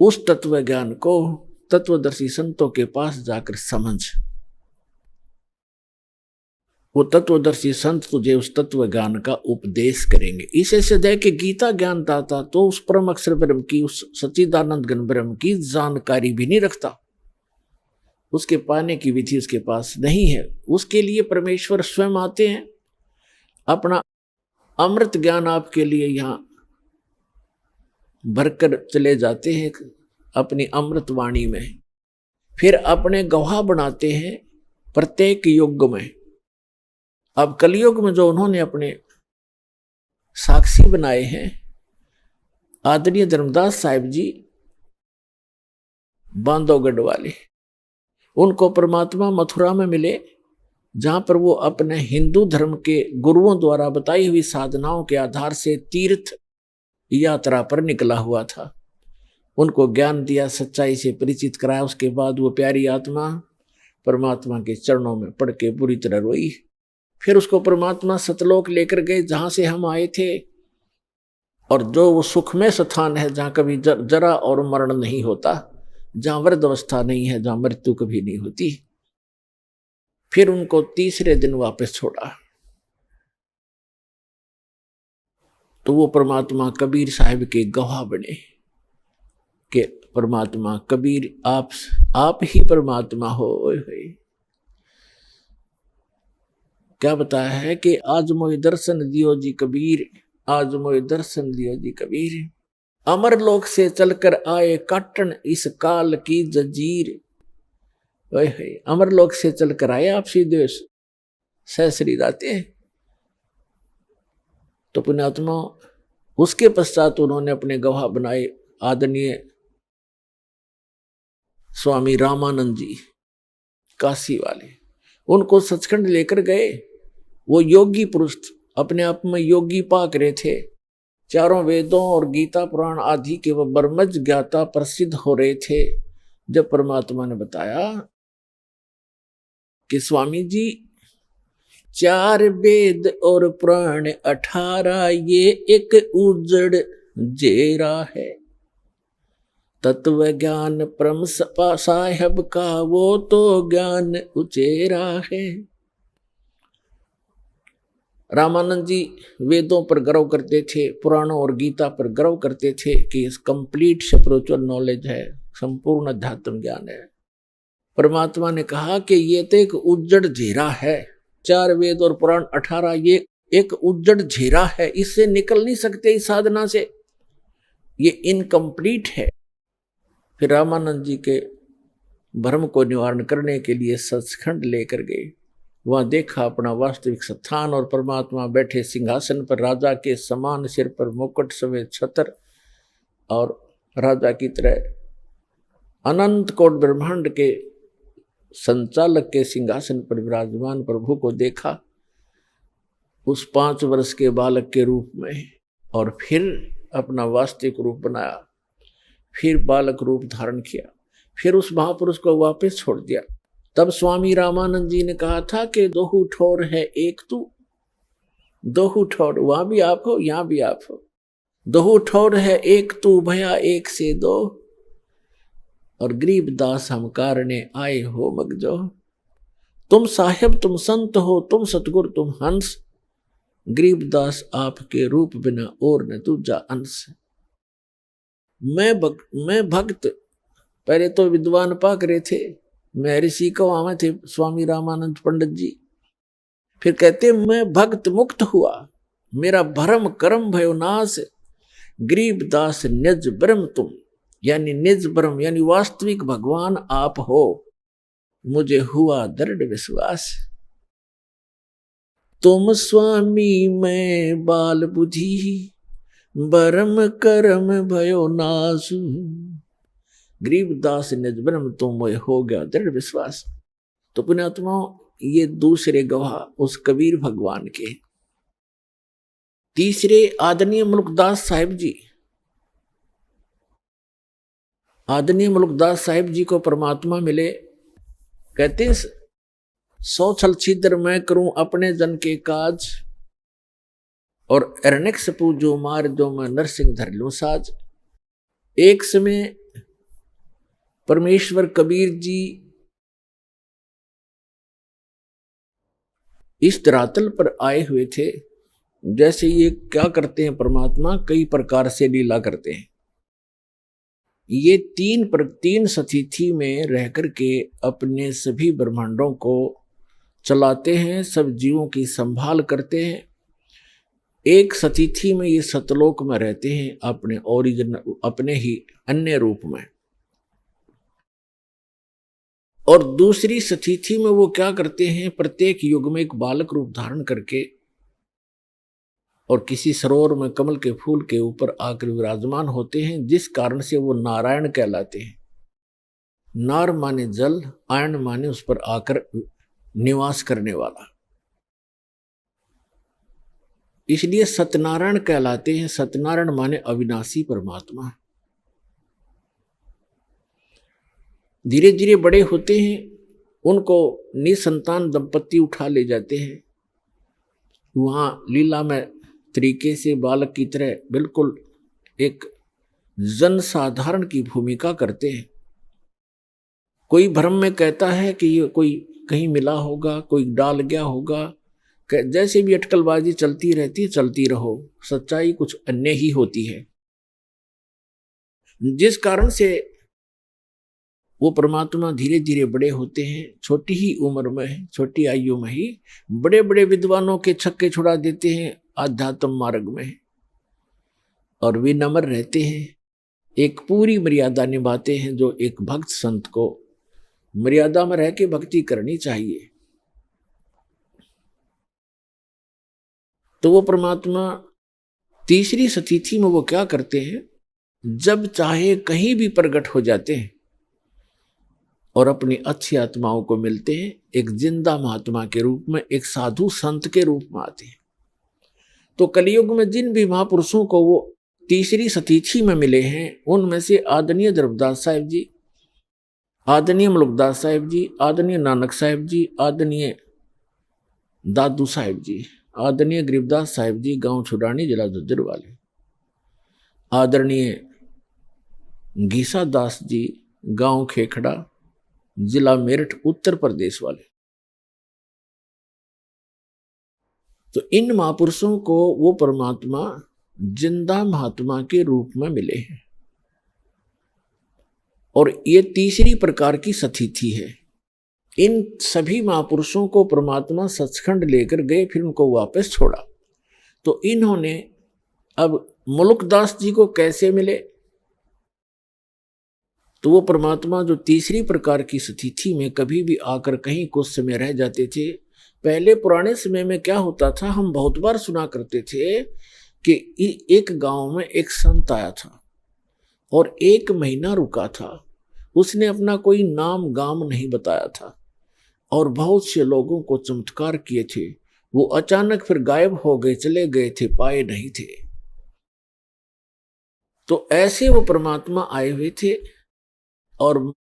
उस तत्व ज्ञान को तत्वदर्शी संतों के पास जाकर समझ, वो तत्वदर्शी संत तुझे उस तत्व ज्ञान का उपदेश करेंगे। इसे सिद्ध है कि गीता ज्ञान दाता तो उस परम अक्षर ब्रह्म की, उस सच्चिदानंद घन ब्रह्म की जानकारी भी नहीं रखता, उसके पाने की विधि उसके पास नहीं है। उसके लिए परमेश्वर स्वयं आते हैं, अपना अमृत ज्ञान आपके लिए यहाँ भरकर चले जाते हैं अपनी अमृत वाणी में, फिर अपने गवाह बनाते हैं प्रत्येक युग में। अब कलयुग में जो उन्होंने अपने साक्षी बनाए हैं, आदरणीय धर्मदास साहिब जी बांधवगढ़ वाले, उनको परमात्मा मथुरा में मिले, जहां पर वो अपने हिंदू धर्म के गुरुओं द्वारा बताई हुई साधनाओं के आधार से तीर्थ यात्रा पर निकला हुआ था। उनको ज्ञान दिया, सच्चाई से परिचित कराया। उसके बाद वो प्यारी आत्मा परमात्मा के चरणों में पड़ के बुरी तरह रोई। फिर उसको परमात्मा सतलोक लेकर गए, जहां से हम आए थे, और जो वो सुखमय स्थान है जहां कभी जरा और मरण नहीं होता, जहां वृद्ध अवस्था नहीं है, जहां मृत्यु कभी नहीं होती। फिर उनको तीसरे दिन वापस छोड़ा तो वो परमात्मा कबीर साहिब के गवाह बने कि परमात्मा कबीर आप ही परमात्मा हो। क्या बताया है कि आज मोहि दर्शन दियो जी कबीर, आज मोहि दर्शन दियो जी कबीर, अमर लोक से चलकर आए काटन इस काल की जंजीर। अमर लोक से चलकर आए आप सीधे सहसरी जाते हैं। तो पुण्यात्मा उसके पश्चात उन्होंने अपने गवाह बनाए आदरणीय स्वामी रामानंद जी काशी वाले, उनको सचखंड लेकर गए। वो योगी पुरुष अपने आप में योगी पाक रहे थे, चारों वेदों और गीता पुराण आदि के वह ब्रह्मज्ञ ज्ञाता प्रसिद्ध हो रहे थे। जब परमात्मा ने बताया कि स्वामी जी 4 वेद और पुराण 18, ये एक उजड़ जेरा है, तत्व ज्ञान परम साहेब का वो तो ज्ञान उचेरा है। रामानंद जी वेदों पर गर्व करते थे, पुराणों और गीता पर गर्व करते थे कि इस कंप्लीट स्पिरिचुअल नॉलेज है, संपूर्ण अध्यात्म ज्ञान है। परमात्मा ने कहा कि ये तो एक उज्जड़ घेरा है, 4 वेद और पुराण 18, ये एक उज्जड़ घेरा है, इससे निकल नहीं सकते इस साधना से, ये इनकम्प्लीट है। फिर रामानंद जी के भ्रम को निवारण करने के लिए सचखंड लेकर गए। वहां देखा अपना वास्तविक स्थान और परमात्मा बैठे सिंहासन पर, राजा के समान, सिर पर मुकुट, सफेद छत्र और राजा की तरह अनंत कोट ब्रह्मांड के संचालक के सिंहासन पर विराजमान प्रभु को देखा उस 5 वर्ष के बालक के रूप में, और फिर अपना वास्तविक रूप बनाया, फिर बालक रूप धारण किया, फिर उस महापुरुष को वापस छोड़ दिया। तब स्वामी रामानंद जी ने कहा था कि दोहू ठोर है एक तू, दोहू ठोर, वहां भी आप हो यहां भी आप हो, दोहू ठोर है एक तू भया एक से दो, और गरीब दास हम कारणे आए हो मगजो। तुम साहेब तुम संत हो, तुम सतगुर तुम हंस, गरीब दास आपके रूप बिना और न दूजा अंश। मैं भक्त, पहले तो विद्वान पाक रहे थे, मैं ऋषि को आवे थे स्वामी रामानंद पंडित जी, फिर कहते मैं भक्त मुक्त हुआ, मेरा भरम कर्म भयो नाश, गरीब दास निज ब्रह्म तुम, यानी निज ब्रह्म यानी वास्तविक भगवान आप हो, मुझे हुआ दृढ़ विश्वास। तुम स्वामी मैं बाल बुद्धि, बरम करम भयो नासु, गरीबदास निज ब्रह्म तुम मोय हो गया दृढ़ विश्वास। तो पुण्यात्माओं, ये दूसरे गवाह उस कबीर भगवान के। तीसरे आदरणीय मुल्कदास साहिब जी, आदरणीय मुल्कदास साहिब जी को परमात्मा मिले, कहते 100 छल छिद्र मैं करूं अपने जन के काज, और अरण्यकशपु जो मार जो मैं नरसिंह धर लूं साज। एक समय परमेश्वर कबीर जी इस धरातल पर आए हुए थे। जैसे ये क्या करते हैं परमात्मा, कई प्रकार से लीला करते हैं। ये तीन सतिथि में रह करके अपने सभी ब्रह्मांडों को चलाते हैं, सब जीवों की संभाल करते हैं। एक सतिथि में ये सतलोक में रहते हैं अपने ओरिजिनल, अपने ही अन्य रूप में, और दूसरी सतिथि में वो क्या करते हैं, प्रत्येक युग में एक बालक रूप धारण करके और किसी सरोवर में कमल के फूल के ऊपर आकर विराजमान होते हैं, जिस कारण से वो नारायण कहलाते हैं। नार माने जल, आयन माने उस पर आकर निवास करने वाला, इसलिए सत्यनारायण कहलाते हैं। सत्यनारायण माने अविनाशी परमात्मा। धीरे धीरे बड़े होते हैं, उनको निसंतान दंपत्ति उठा ले जाते हैं, वहां लीला में तरीके से बालक की तरह बिल्कुल एक जनसाधारण की भूमिका करते हैं। कोई भ्रम में कहता है कि ये कोई कहीं मिला होगा, कोई डाल गया होगा, जैसे भी अटकलबाजी चलती रहती है, चलती रहो, सच्चाई कुछ अन्य ही होती है। जिस कारण से वो परमात्मा धीरे धीरे बड़े होते हैं, छोटी ही उम्र में, छोटी आयु में ही बड़े बड़े विद्वानों के छक्के छुड़ा देते हैं आध्यात्म मार्ग में, और विनम्र रहते हैं, एक पूरी मर्यादा निभाते हैं जो एक भक्त संत को मर्यादा में रह के भक्ति करनी चाहिए। तो वो परमात्मा तीसरी सतिथि में वो क्या करते हैं, जब चाहे कहीं भी प्रकट हो जाते हैं और अपनी अच्छी आत्माओं को मिलते हैं, एक जिंदा महात्मा के रूप में, एक साधु संत के रूप में आते हैं। तो कलयुग में जिन भी महापुरुषों को वो तीसरी सतिथि में मिले हैं, उनमें से आदरणीय धर्मदास साहिब जी, आदरणीय मुल्कदास साहिब जी, आदरणीय नानक साहिब जी, आदरणीय दादू साहिब जी, आदरणीय गरीबदास साहिब जी, गांव छुडानी, जिला झज्जर वाले, आदरणीय घीसा दास जी, गांव खेखड़ा, जिला मेरठ, उत्तर प्रदेश वाले। तो इन महापुरुषों को वो परमात्मा जिंदा महात्मा के रूप में मिले हैं। और ये तीसरी प्रकार की सतिथि है। इन सभी महापुरुषों को परमात्मा सचखंड लेकर गए, फिर उनको वापस छोड़ा। तो इन्होंने अब मुल्कदास जी को कैसे मिले? तो वो परमात्मा जो तीसरी प्रकार की स्थिति में कभी भी आकर कहीं कुछ समय रह जाते थे। पहले पुराने समय में क्या होता था, हम बहुत बार सुना करते थे कि एक गांव में एक संत आया था और 1 महीना रुका था। उसने अपना कोई नाम गाम नहीं बताया था और बहुत से लोगों को चमत्कार किए थे। वो अचानक फिर गायब हो गए, चले गए थे, पाए नहीं थे। तो ऐसे वो परमात्मा आए हुए थे और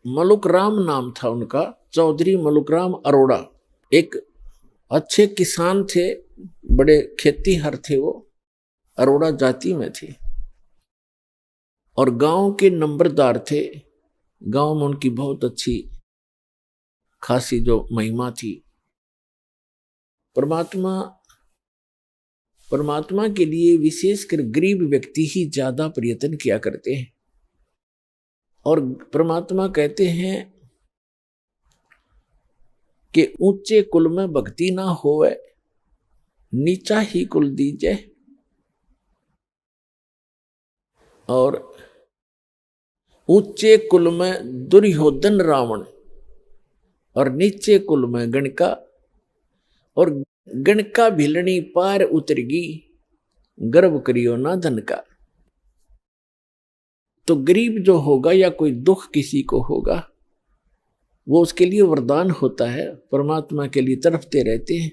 मलुकराम नाम था उनका, चौधरी मलुकराम अरोड़ा। एक अच्छे किसान थे, बड़े खेतीहर थे, वो अरोड़ा जाति में थे और गांव के नंबरदार थे। गांव में उनकी बहुत अच्छी खासी जो महिमा थी। परमात्मा के लिए विशेषकर गरीब व्यक्ति ही ज्यादा प्रयत्न किया करते हैं। और परमात्मा कहते हैं कि ऊंचे कुल में भक्ति ना होवे, नीचा ही कुल दीजे। और ऊंचे कुल में दुर्योधन रावण और नीचे कुल में गणका, और गणका भिलनी पार उतरगी, गर्व करियो ना धन का। तो गरीब जो होगा या कोई दुख किसी को होगा, वो उसके लिए वरदान होता है, परमात्मा के लिए तड़पते रहते हैं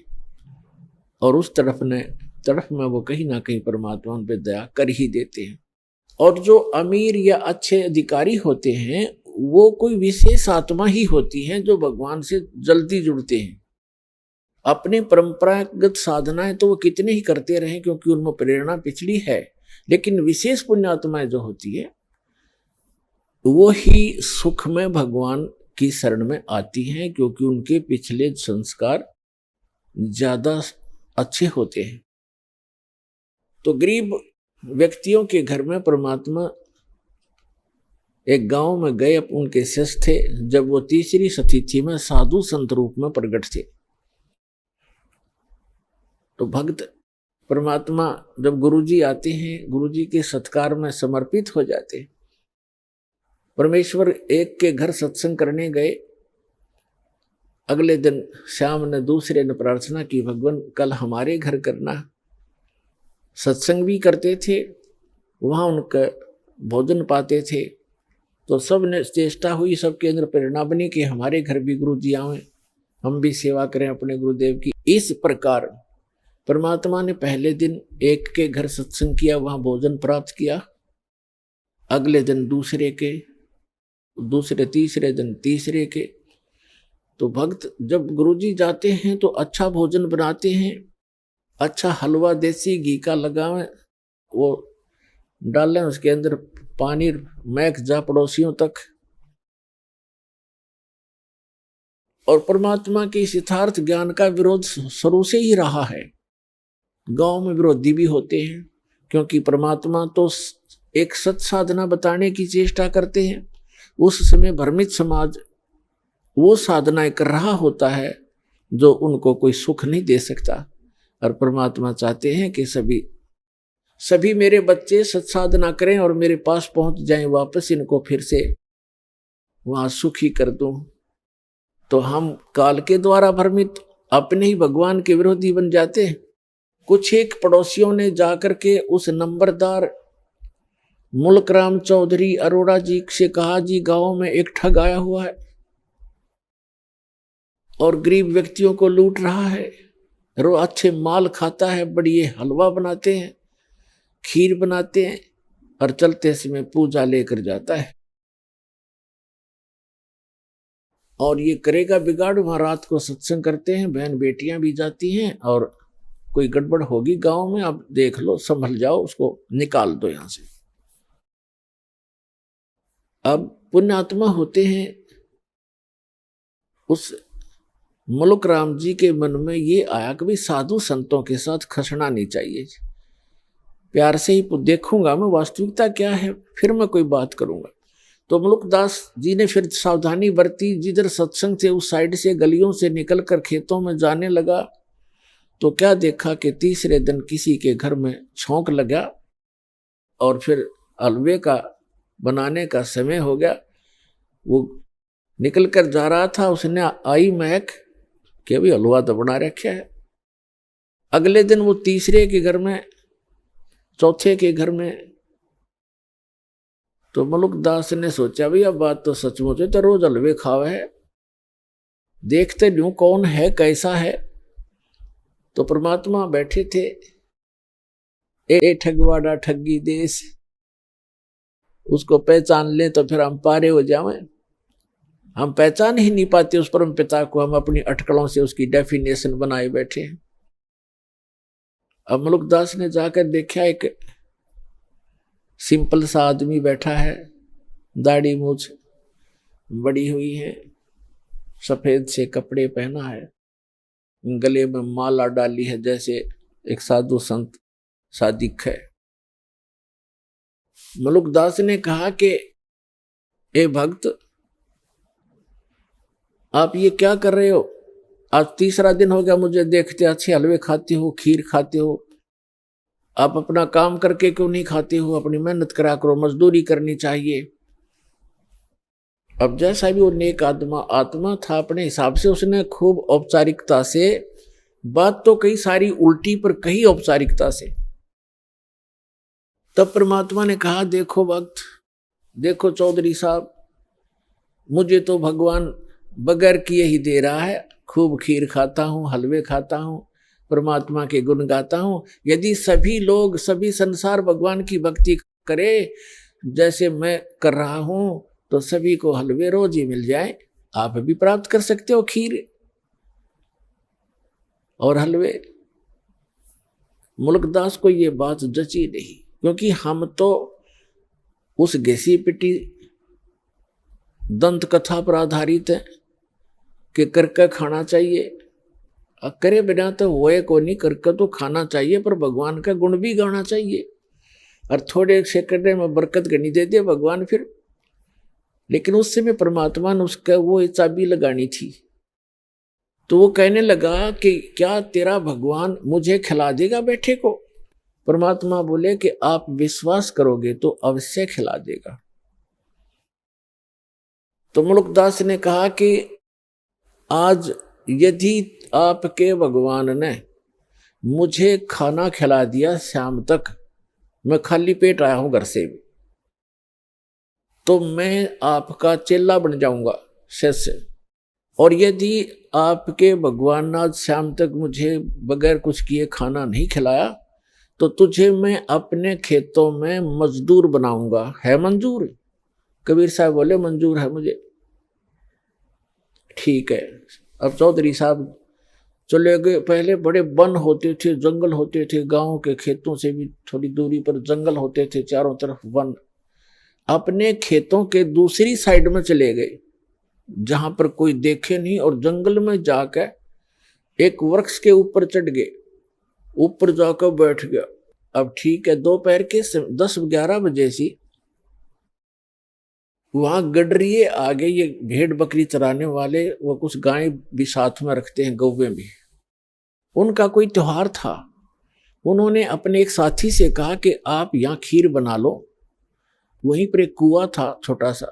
और उस तरफ में वो कहीं ना कहीं परमात्मा उन पर दया कर ही देते हैं। और जो अमीर या अच्छे अधिकारी होते हैं, वो कोई विशेष आत्मा ही होती हैं जो भगवान से जल्दी जुड़ते हैं। अपनी परंपरागत साधनाएं तो वो कितने ही करते रहे क्योंकि उनमें प्रेरणा पिछड़ी है, लेकिन विशेष पुण्यात्माएं जो होती है वो ही सुख में भगवान की शरण में आती हैं क्योंकि उनके पिछले संस्कार ज्यादा अच्छे होते हैं। तो गरीब व्यक्तियों के घर में परमात्मा एक गांव में गए, उनके शिष्य थे, जब वो तीसरी स्थिति में साधु संत रूप में प्रकट थे। तो भक्त परमात्मा जब गुरुजी आते हैं, गुरुजी के सत्कार में समर्पित हो जाते हैं। परमेश्वर एक के घर सत्संग करने गए, अगले दिन शाम ने दूसरे ने प्रार्थना की, भगवान कल हमारे घर करना। सत्संग भी करते थे, वहाँ उनका भोजन पाते थे। तो सब ने चेष्टा हुई, सबके अंदर प्रेरणा बनी कि हमारे घर भी गुरु जी आए, हम भी सेवा करें अपने गुरुदेव की। इस प्रकार परमात्मा ने पहले दिन एक के घर सत्संग किया, वहाँ भोजन प्राप्त किया। अगले दिन दूसरे तीसरे दिन तीसरे के। तो भक्त जब गुरुजी जाते हैं तो अच्छा भोजन बनाते हैं, अच्छा हलवा देसी घी का लगावें, वो डालें, उसके अंदर पानी महक जा पड़ोसियों तक। और परमात्मा के इस यथार्थ ज्ञान का विरोध शुरू से ही रहा है। गांव में विरोधी भी होते हैं क्योंकि परमात्मा तो एक सत साधना बताने की चेष्टा करते हैं। उस समय भ्रमित समाज वो साधनाएं कर रहा होता है जो उनको कोई सुख नहीं दे सकता। और परमात्मा चाहते हैं कि सभी मेरे बच्चे सत्साधना करें और मेरे पास पहुंच जाएं वापस, इनको फिर से वहां सुखी कर दूं। तो हम काल के द्वारा भ्रमित अपने ही भगवान के विरोधी बन जाते हैं। कुछ एक पड़ोसियों ने जाकर के उस नंबरदार मुल्कराम चौधरी अरोड़ा जी से कहा, जी गांव में एक ठग आया हुआ है और गरीब व्यक्तियों को लूट रहा है, रोज अच्छे माल खाता है, बढ़िया हलवा बनाते हैं, खीर बनाते हैं और चलते समय पूजा लेकर जाता है। और ये करेगा बिगाड़। वहां रात को सत्संग करते हैं, बहन बेटियां भी जाती हैं और कोई गड़बड़ होगी गांव में, अब देख लो, संभल जाओ, उसको निकाल दो यहां से। अब पुण्यात्मा होते हैं, उस मुल्क राम जी के मन में ये आया कि भाई साधु संतों के साथ खसना नहीं चाहिए, प्यार से ही देखूंगा मैं वास्तविकता क्या है, फिर मैं कोई बात करूंगा। तो मुलुकदास जी ने फिर सावधानी बरती, जिधर सत्संग से उस साइड से गलियों से निकलकर खेतों में जाने लगा तो क्या देखा कि तीसरे दिन किसी के घर में छौंक लगा और फिर हलवे का बनाने का समय हो गया। वो निकल कर जा रहा था, उसने आई महक कि अभी हलवा तो बना रखा है। अगले दिन वो तीसरे के घर में, चौथे के घर में, तो मुलुकदास ने सोचा भाई अब बात तो सचमुच है, तो रोज हलवे खावे है, देखते न्यू कौन है कैसा है। तो परमात्मा बैठे थे, ए ठगवाड़ा ठगी देश, उसको पहचान ले तो फिर हम पारे हो जावे। हम पहचान ही नहीं पाते उस परम पिता को, हम अपनी अटकलों से उसकी डेफिनेशन बनाए बैठे हैं। अब मुलुकदास ने जाकर देखा एक सिंपल सा आदमी बैठा है, दाढ़ी मूछ बड़ी हुई है, सफेद से कपड़े पहना है, गले में माला डाली है जैसे एक साधु संत सादिक है। मुलुकदास ने कहा कि ए भक्त, आप ये क्या कर रहे हो? आज तीसरा दिन हो गया मुझे देखते, अच्छे हलवे खाते हो, खीर खाते हो, आप अपना काम करके क्यों नहीं खाते हो? अपनी मेहनत करा करो, मजदूरी करनी चाहिए। अब जैसा भी वो नेक आत्मा था, अपने हिसाब से उसने खूब औपचारिकता से बात तो कई सारी उल्टी पर कही औपचारिकता से। तब परमात्मा ने कहा देखो भक्त, देखो चौधरी साहब, मुझे तो भगवान बगैर किए ही दे रहा है, खूब खीर खाता हूँ, हलवे खाता हूँ, परमात्मा के गुण गाता हूँ। यदि सभी लोग, सभी संसार भगवान की भक्ति करे जैसे मैं कर रहा हूँ तो सभी को हलवे रोज ही मिल जाए। आप भी प्राप्त कर सकते हो खीर और हलवे। मुलुकदास को ये बात जची नहीं, क्योंकि हम तो उस घिसी पिटी दंत कथा पर आधारित है कि करके खाना चाहिए, करे बिना तो होए को नहीं, करके तो खाना चाहिए, पर भगवान का गुण भी गाना चाहिए। और थोड़े सेकंड में बरकत गनी दे दे भगवान फिर। लेकिन उस समय परमात्मा ने उसका वो चाबी लगानी थी। तो वो कहने लगा कि क्या तेरा भगवान मुझे खिला देगा बैठे को? परमात्मा बोले कि आप विश्वास करोगे तो अवश्य खिला देगा। तो मुलुकदास ने कहा कि आज यदि आपके भगवान ने मुझे खाना खिला दिया शाम तक, मैं खाली पेट आया हूं घर से भी, तो मैं आपका चेला बन जाऊंगा शिष्य। और यदि आपके भगवान ने आज शाम तक मुझे बगैर कुछ किए खाना नहीं खिलाया तो तुझे मैं अपने खेतों में मजदूर बनाऊंगा। है मंजूर? कबीर साहब बोले मंजूर है मुझे। ठीक है। अब चौधरी साहब चले गए। पहले बड़े वन होते थे, जंगल होते थे, गांव के खेतों से भी थोड़ी दूरी पर जंगल होते थे, चारों तरफ वन। अपने खेतों के दूसरी साइड में चले गए जहां पर कोई देखे नहीं, और जंगल में जाकर एक वृक्ष के ऊपर चढ़ गए, ऊपर जाकर बैठ गया। अब ठीक है, दोपहर के 10-11 बजे सी वहां गडरिए आगे, ये भेड़ बकरी चराने वाले, वो कुछ गाय भी साथ में रखते हैं, गौवें भी। उनका कोई त्योहार था। उन्होंने अपने एक साथी से कहा कि आप यहाँ खीर बना लो। वहीं पर एक कुआं था छोटा सा,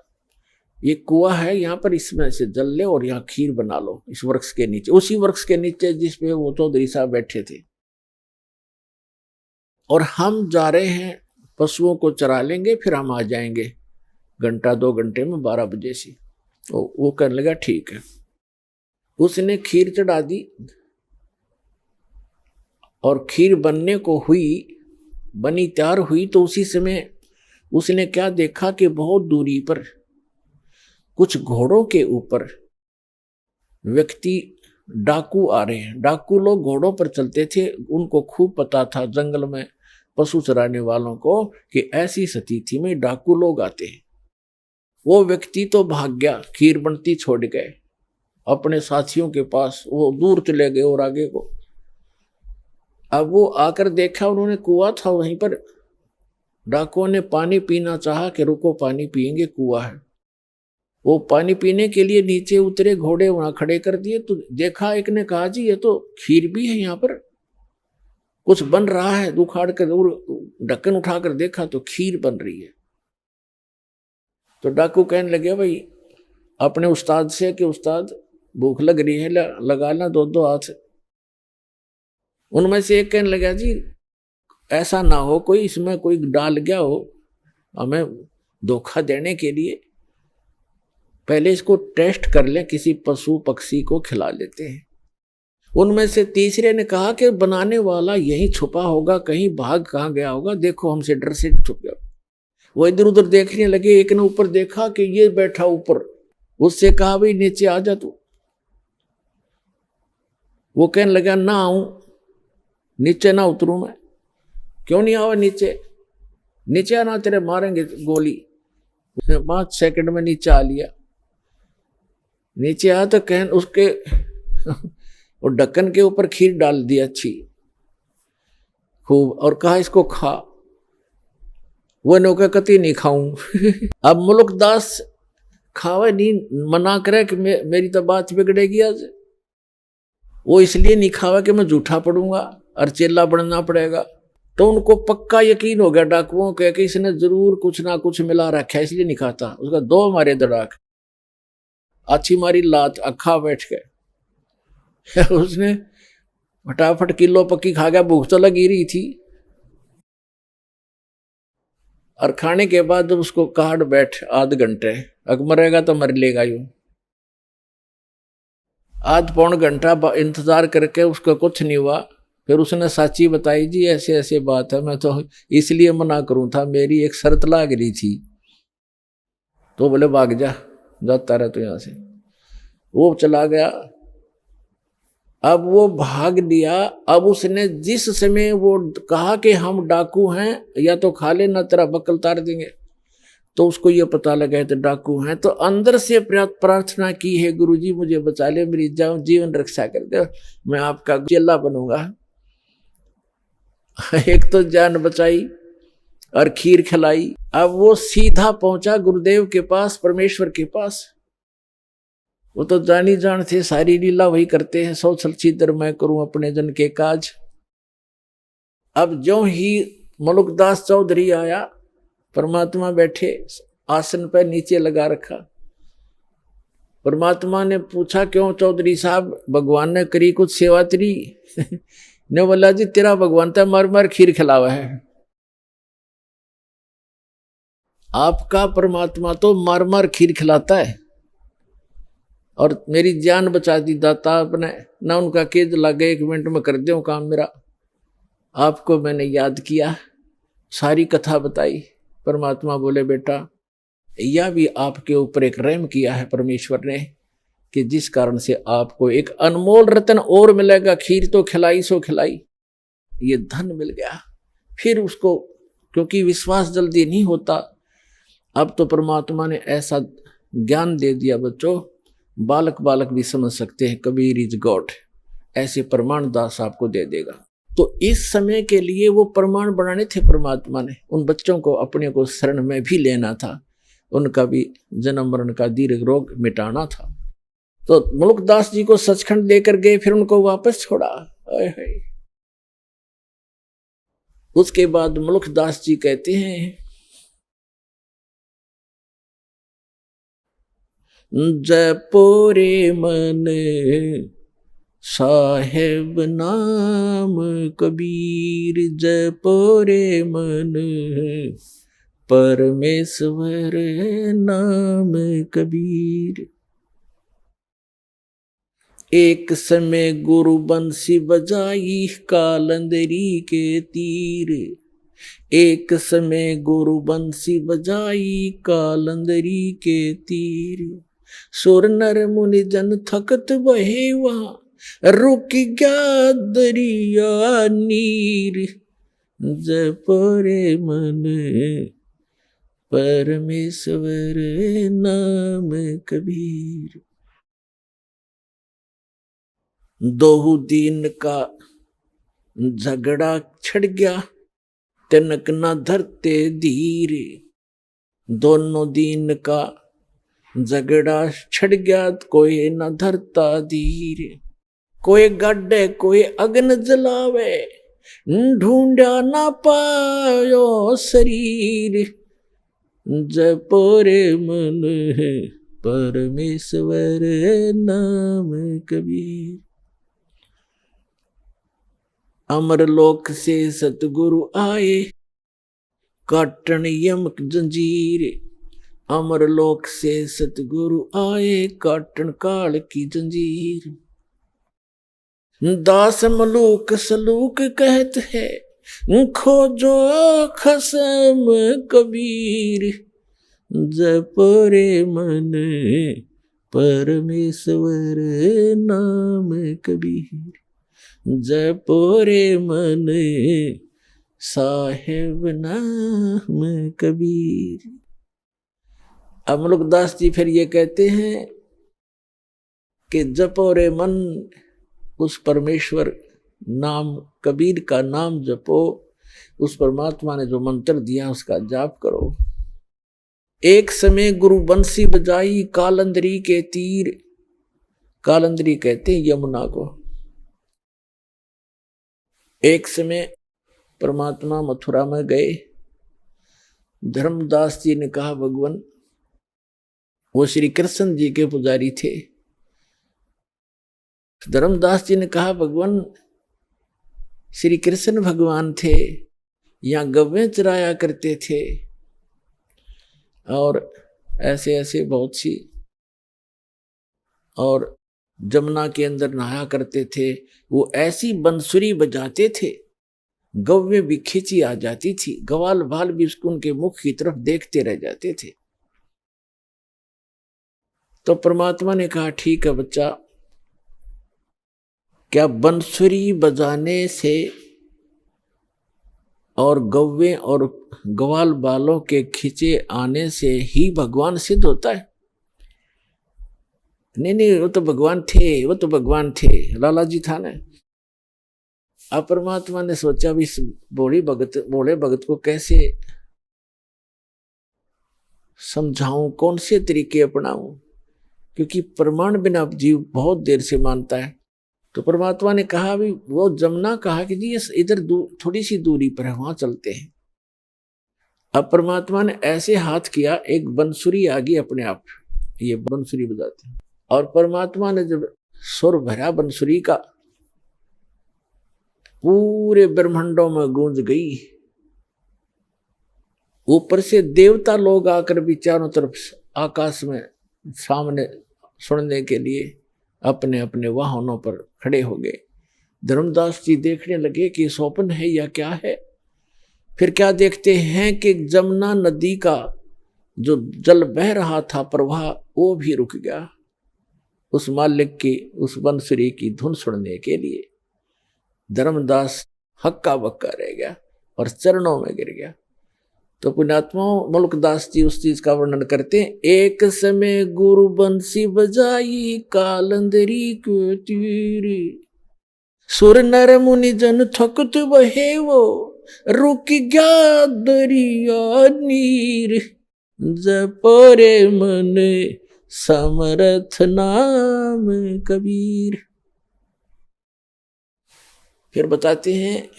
ये कुआं है यहाँ पर, इसमें से जल ले और यहाँ खीर बना लो इस वृक्ष के नीचे, उसी वृक्ष के नीचे जिसपे वो चौधरी साहब बैठे थे। और हम जा रहे हैं, पशुओं को चरा लेंगे, फिर हम आ जाएंगे 1-2 घंटे में, 12 बजे से। तो वो कहने लगा ठीक है। उसने खीर चढ़ा दी और खीर बनने को हुई, बनी तैयार हुई, तो उसी समय उसने क्या देखा कि बहुत दूरी पर कुछ घोड़ों के ऊपर व्यक्ति डाकू आ रहे हैं। डाकू लोग घोड़ों पर चलते थे, उनको खूब पता था जंगल में पशु चराने वालों को कि ऐसी स्थिति में डाकू लोग आते हैं। वो व्यक्ति तो भाग गया, खीर बनती छोड़ गए अपने साथियों के पास, वो दूर चले गए और आगे को। अब वो आकर देखा, उन्होंने कुआं था वहीं पर, डाकुओं ने पानी पीना चाहा कि रुको पानी पिएंगे, कुआं है। वो पानी पीने के लिए नीचे उतरे, घोड़े वहां खड़े कर दिए। तो देखा, एक ने कहा जी ये तो खीर भी है, यहाँ पर कुछ बन रहा है। उखाड़ कर ढक्कन उठाकर देखा तो खीर बन रही है। तो डाकू कहने लगे भाई अपने उस्ताद से कि उस्ताद भूख लग रही है, लगा ला 2-2 हाथ। उनमें से एक कहने लगा जी ऐसा ना हो कोई इसमें कोई डाल गया हो हमें धोखा देने के लिए, पहले इसको टेस्ट कर ले, किसी पशु पक्षी को खिला लेते हैं। उनमें से तीसरे ने कहा कि बनाने वाला यहीं छुपा होगा, कहीं भाग कहाँ गया होगा, देखो हमसे डर से छुप गया। वो इधर उधर देखने लगे। एक ने ऊपर देखा कि ये बैठा ऊपर, उससे कहा भाई नीचे आ जा तू। वो कहने लगा ना आऊं, नीचे ना उतरूं मैं। क्यों नहीं आवा नीचे? नीचे आना तेरे मारेंगे गोली। उसने 5 सेकंड में नीचे आ लिया। नीचे आया तो कहन उसके वो ढक्कन के ऊपर खीर डाल दी अच्छी खूब और कहा इसको खा। वो नौका कति नहीं खाऊं। अब मुल्कदास खावे नहीं, मना करे कि मेरी तो बात बिगड़ेगी आज। वो इसलिए नहीं खावा कि मैं झूठा पड़ूंगा और चेला बनना पड़ेगा। तो उनको पक्का यकीन हो गया डाकुओं के कि इसने जरूर कुछ ना कुछ मिला रखा है, इसलिए नहीं खाता। उसका 2 मारे दड़ाक, अच्छी मारी लात, अखा बैठ के उसने फटाफट किलो पक्की खा गया। भूख तो लगी रही थी। और खाने के बाद जब उसको काट बैठ आध घंटे, अगर मरेगा तो मर लेगा यूं। आध पौन घंटा इंतजार करके उसका कुछ नहीं हुआ। फिर उसने साची बताई जी ऐसे ऐसे बात है, मैं तो इसलिए मना करूं था, मेरी एक शर्त लाग रही थी। तो बोले भाग जा, जाता रहा तो यहां से। वो चला गया। अब वो भाग लिया। अब उसने जिस समय वो कहा कि हम डाकू हैं या तो खा लेना तेरा बकल तार देंगे, तो उसको ये पता लगा तो डाकू हैं, तो अंदर से प्रार्थना की है गुरुजी मुझे बचा ले, मेरी जीवन रक्षा कर दे, मैं आपका चेला बनूंगा। एक तो जान बचाई और खीर खिलाई। अब वो सीधा पहुंचा गुरुदेव के पास, परमेश्वर के पास। वो तो जानी जान थे, सारी लीला वही करते हैं, 100 छलछीदर मैं करूं अपने जन के काज। अब जो ही मलुकदास चौधरी आया, परमात्मा बैठे आसन पर नीचे लगा रखा। परमात्मा ने पूछा क्यों चौधरी साहब, भगवान ने करी कुछ सेवा तेरी? ने बोला जी तेरा भगवान तो मर मर खीर खिलावा है, आपका परमात्मा तो मर मर खीर खिलाता है और मेरी जान बचा दी दाता आपने ना। उनका केज लगे 1 मिनट में कर दो काम मेरा। आपको मैंने याद किया, सारी कथा बताई। परमात्मा बोले बेटा यह भी आपके ऊपर एक रहम किया है परमेश्वर ने कि जिस कारण से आपको एक अनमोल रतन और मिलेगा। खीर तो खिलाई सो खिलाई, ये धन मिल गया। फिर उसको क्योंकि विश्वास जल्दी नहीं होता, अब तो परमात्मा ने ऐसा ज्ञान दे दिया बच्चों, बालक बालक भी समझ सकते हैं, कबीर इज गॉड, ऐसे प्रमाण दास आपको दे देगा। तो इस समय के लिए वो प्रमाण बनाने थे परमात्मा ने। उन बच्चों को अपने को शरण में भी लेना था, उनका भी जन्म मरण का दीर्घ रोग मिटाना था। तो मुल्कदास जी को सचखंड देकर गए, फिर उनको वापस छोड़ा। उसके बाद मुल्कदास जी कहते हैं जपोरे मन साहेब नाम कबीर, जपोरे मन परमेश्वर नाम कबीर। एक समय गुरु बंसी बजाई कालंदरी के तीर, एक समय गुरु बंसी बजाई कालंदरी के तीर। सुर नर मुनि जन थकत बहे वहां, रुक गया दरिया नीर। जपरे मन परमेश्वर नाम कबीर। 2 दिन का झगड़ा छिड़ गया, तिनक न धरते धीर। दोनों दीन का झगड़ा छिड़ गया, कोई न धरता धीर। कोई गड्ढे कोई अग्न जलावे, ढूंढा ना पायो शरीर। जपोरे मन परमेश्वर नाम कबीर। अमरलोक से सतगुरु आए, काटन यमक जंजीर। अमरलोक से सतगुरु आए, काटन काल की जंजीर। दास मलूक सलूक कहत है, खोजो खसम कबीर। जपरे मन परमेश्वर नाम कबीर। जपरे मन साहेब नाम कबीर। अमलुकदास जी फिर ये कहते हैं कि जपो रे मन, उस परमेश्वर नाम कबीर का नाम जपो, उस परमात्मा ने जो मंत्र दिया उसका जाप करो। एक समय गुरु बंसी बजाई कालंदरी के तीर। कालंदरी कहते हैं यमुना को। एक समय परमात्मा मथुरा में गए। धर्मदास जी ने कहा भगवान, वो श्री कृष्ण जी के पुजारी थे। धर्मदास जी ने कहा भगवान, श्री कृष्ण भगवान थे, यहाँ गव्वें चराया करते थे और ऐसे ऐसे बहुत सी, और जमुना के अंदर नहाया करते थे। वो ऐसी बंसुरी बजाते थे, गव्वें भी खींची आ जाती थी, ग्वाल बाल भी उसको उनके मुख की तरफ देखते रह जाते थे। तो परमात्मा ने कहा ठीक है बच्चा, क्या बंसुरी बजाने से और गव्वे और ग्वाल बालों के खींचे आने से ही भगवान सिद्ध होता है? नहीं नहीं, वो तो भगवान थे, वो तो भगवान थे, लाला जी था ना। अब परमात्मा ने सोचा भी इस भोले भगत को कैसे समझाऊं, कौन से तरीके अपनाऊं, क्योंकि प्रमाण बिना जीव बहुत देर से मानता है। तो परमात्मा ने कहा भी, वो जमुना कहा कि जी इधर थोड़ी सी दूरी पर है, वहां चलते हैं। अब परमात्मा ने ऐसे हाथ किया, एक बंसुरी आ गई अपने आप, ये बंसुरी बजाते हैं। और परमात्मा ने जब सुर भरा बंसुरी का, पूरे ब्रह्मांडों में गूंज गई। ऊपर से देवता लोग आकर भी चारों तरफ आकाश में सामने सुनने के लिए अपने अपने वाहनों पर खड़े हो गए। धर्मदास जी देखने लगे कि स्वप्न है या क्या है। फिर क्या देखते हैं कि जमुना नदी का जो जल बह रहा था प्रवाह, वो भी रुक गया उस मालिक की, उस बंसुरी की धुन सुनने के लिए। धर्मदास हक्का बक्का रह गया और चरणों में गिर गया। तो पुण्यात्मा मुल्कदास जी उस चीज का वर्णन करते हैं। एक समय गुरु बंसी बजाई कालंदरी को तीर। सुर नर मुनि जन थकत बहे वो, रुक गया दरिया नीर। जपरे मन समरथ नाम कबीर। फिर बताते हैं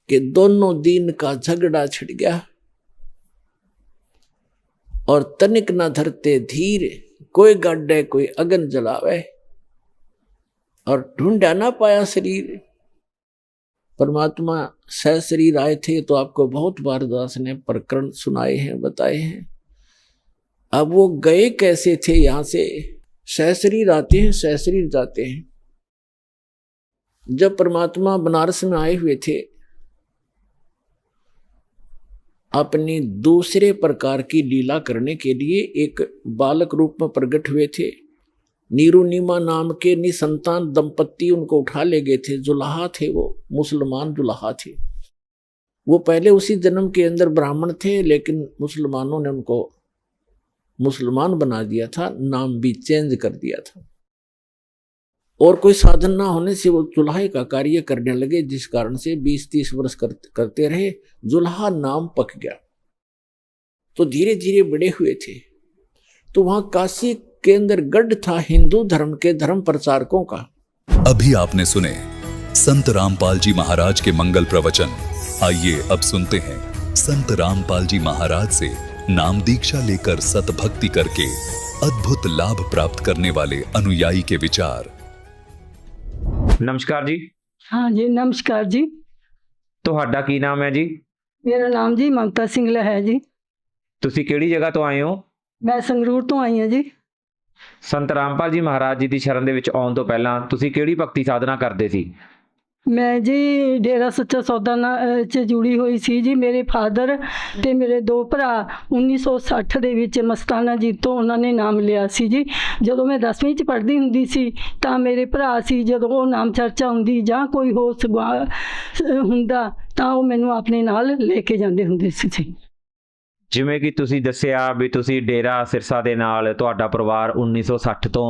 कि दोनों दीन का झगड़ा छिड़ गया और तनिक न धरते धीर। कोई गड्ढे कोई अग्न जलावे और ढूंढा ना पाया शरीर। परमात्मा सह शरीर आए थे, तो आपको बहुत बार दास ने प्रकरण सुनाए हैं, बताए हैं। अब वो गए कैसे थे यहां से? सह शरीर आते हैं, सह शरीर जाते हैं। जब परमात्मा बनारस में आए हुए थे, अपनी दूसरे प्रकार की लीला करने के लिए एक बालक रूप में प्रकट हुए थे। नीरू नीमा नाम के निसंतान दंपत्ति उनको उठा ले गए थे। जुलाहा थे, वो मुसलमान जुलाहा थे। वो पहले उसी जन्म के अंदर ब्राह्मण थे, लेकिन मुसलमानों ने उनको मुसलमान बना दिया था, नाम भी चेंज कर दिया था। और कोई साधन ना होने से वो जुल्हे का कार्य करने लगे, जिस कारण से 20-30 वर्ष करते रहे। जुल्हा नाम पक गया तो धीरे धीरे बड़े हुए थे। तो वहां काशी के अंदर गढ़ था हिंदू धर्म के धर्म प्रचारकों का। अभी आपने सुने संत रामपाल जी महाराज के मंगल प्रवचन। आइए अब सुनते हैं संत रामपाल जी महाराज से नाम दीक्षा लेकर सतभक्ति करके अद्भुत लाभ प्राप्त करने वाले अनुयायी के विचार। नमस्कार जी। हाँ जी, नमस्कार जी। ਤੁਹਾਡਾ ਕੀ ਨਾਮ ਹੈ ਜੀ? ਮੇਰਾ ਨਾਮ ਜੀ ਮਮਤਾ ਸਿੰਘਲਾ ਹੈ ਜੀ। ਤੁਸੀਂ ਕਿਹੜੀ ਜਗ੍ਹਾ ਤੋਂ ਆਏ ਹੋ? ਮੈਂ ਸੰਗਰੂਰ ਤੋਂ ਆਈ ਹਾਂ ਜੀ। ਸੰਤ ਰਾਮਪਾਲ ਜੀ ਮਹਾਰਾਜ ਜੀ ਦੀ ਸ਼ਰਨ ਦੇ ਵਿੱਚ ਆਉਣ ਤੋਂ ਪਹਿਲਾਂ ਤੁਸੀਂ ਕਿਹੜੀ ਭਗਤੀ ਸਾਧਨਾ ਕਰਦੇ ਸੀ? ਮੈਂ ਜੀ ਡੇਰਾ ਸੱਚਾ ਸੌਦਾ ਚ ਜੁੜੀ ਹੋਈ ਸੀ ਜੀ। ਮੇਰੇ ਫਾਦਰ ਤੇ ਮੇਰੇ ਦੋ ਭਰਾ 1960 ਦੇ ਵਿੱਚ ਮਸਤਾਨਾ ਜੀ ਤੋਂ ਉਹਨਾਂ ਨੇ ਨਾਮ ਲਿਆ ਸੀ ਜੀ। ਜਦੋਂ ਮੈਂ 10ਵੀਂ ਚ ਪੜ੍ਹਦੀ ਹੁੰਦੀ ਸੀ ਤਾਂ ਮੇਰੇ ਭਰਾ ਸੀ, ਜਦੋਂ ਉਹ ਨਾਮ ਚਰਚਾ ਹੁੰਦੀ ਜਾਂ ਕੋਈ ਹੋਰ ਹੁੰਦਾ ਤਾਂ ਉਹ ਮੈਨੂੰ ਆਪਣੇ ਨਾਲ ਲੈ ਕੇ ਜਾਂਦੇ ਹੁੰਦੇ ਸੀ ਜੀ। ਜਿਵੇਂ ਕਿ ਤੁਸੀਂ ਦੱਸਿਆ ਵੀ ਤੁਸੀਂ ਡੇਰਾ ਸਿਰਸਾ ਦੇ ਨਾਲ ਤੁਹਾਡਾ ਪਰਿਵਾਰ 1960 ਤੋਂ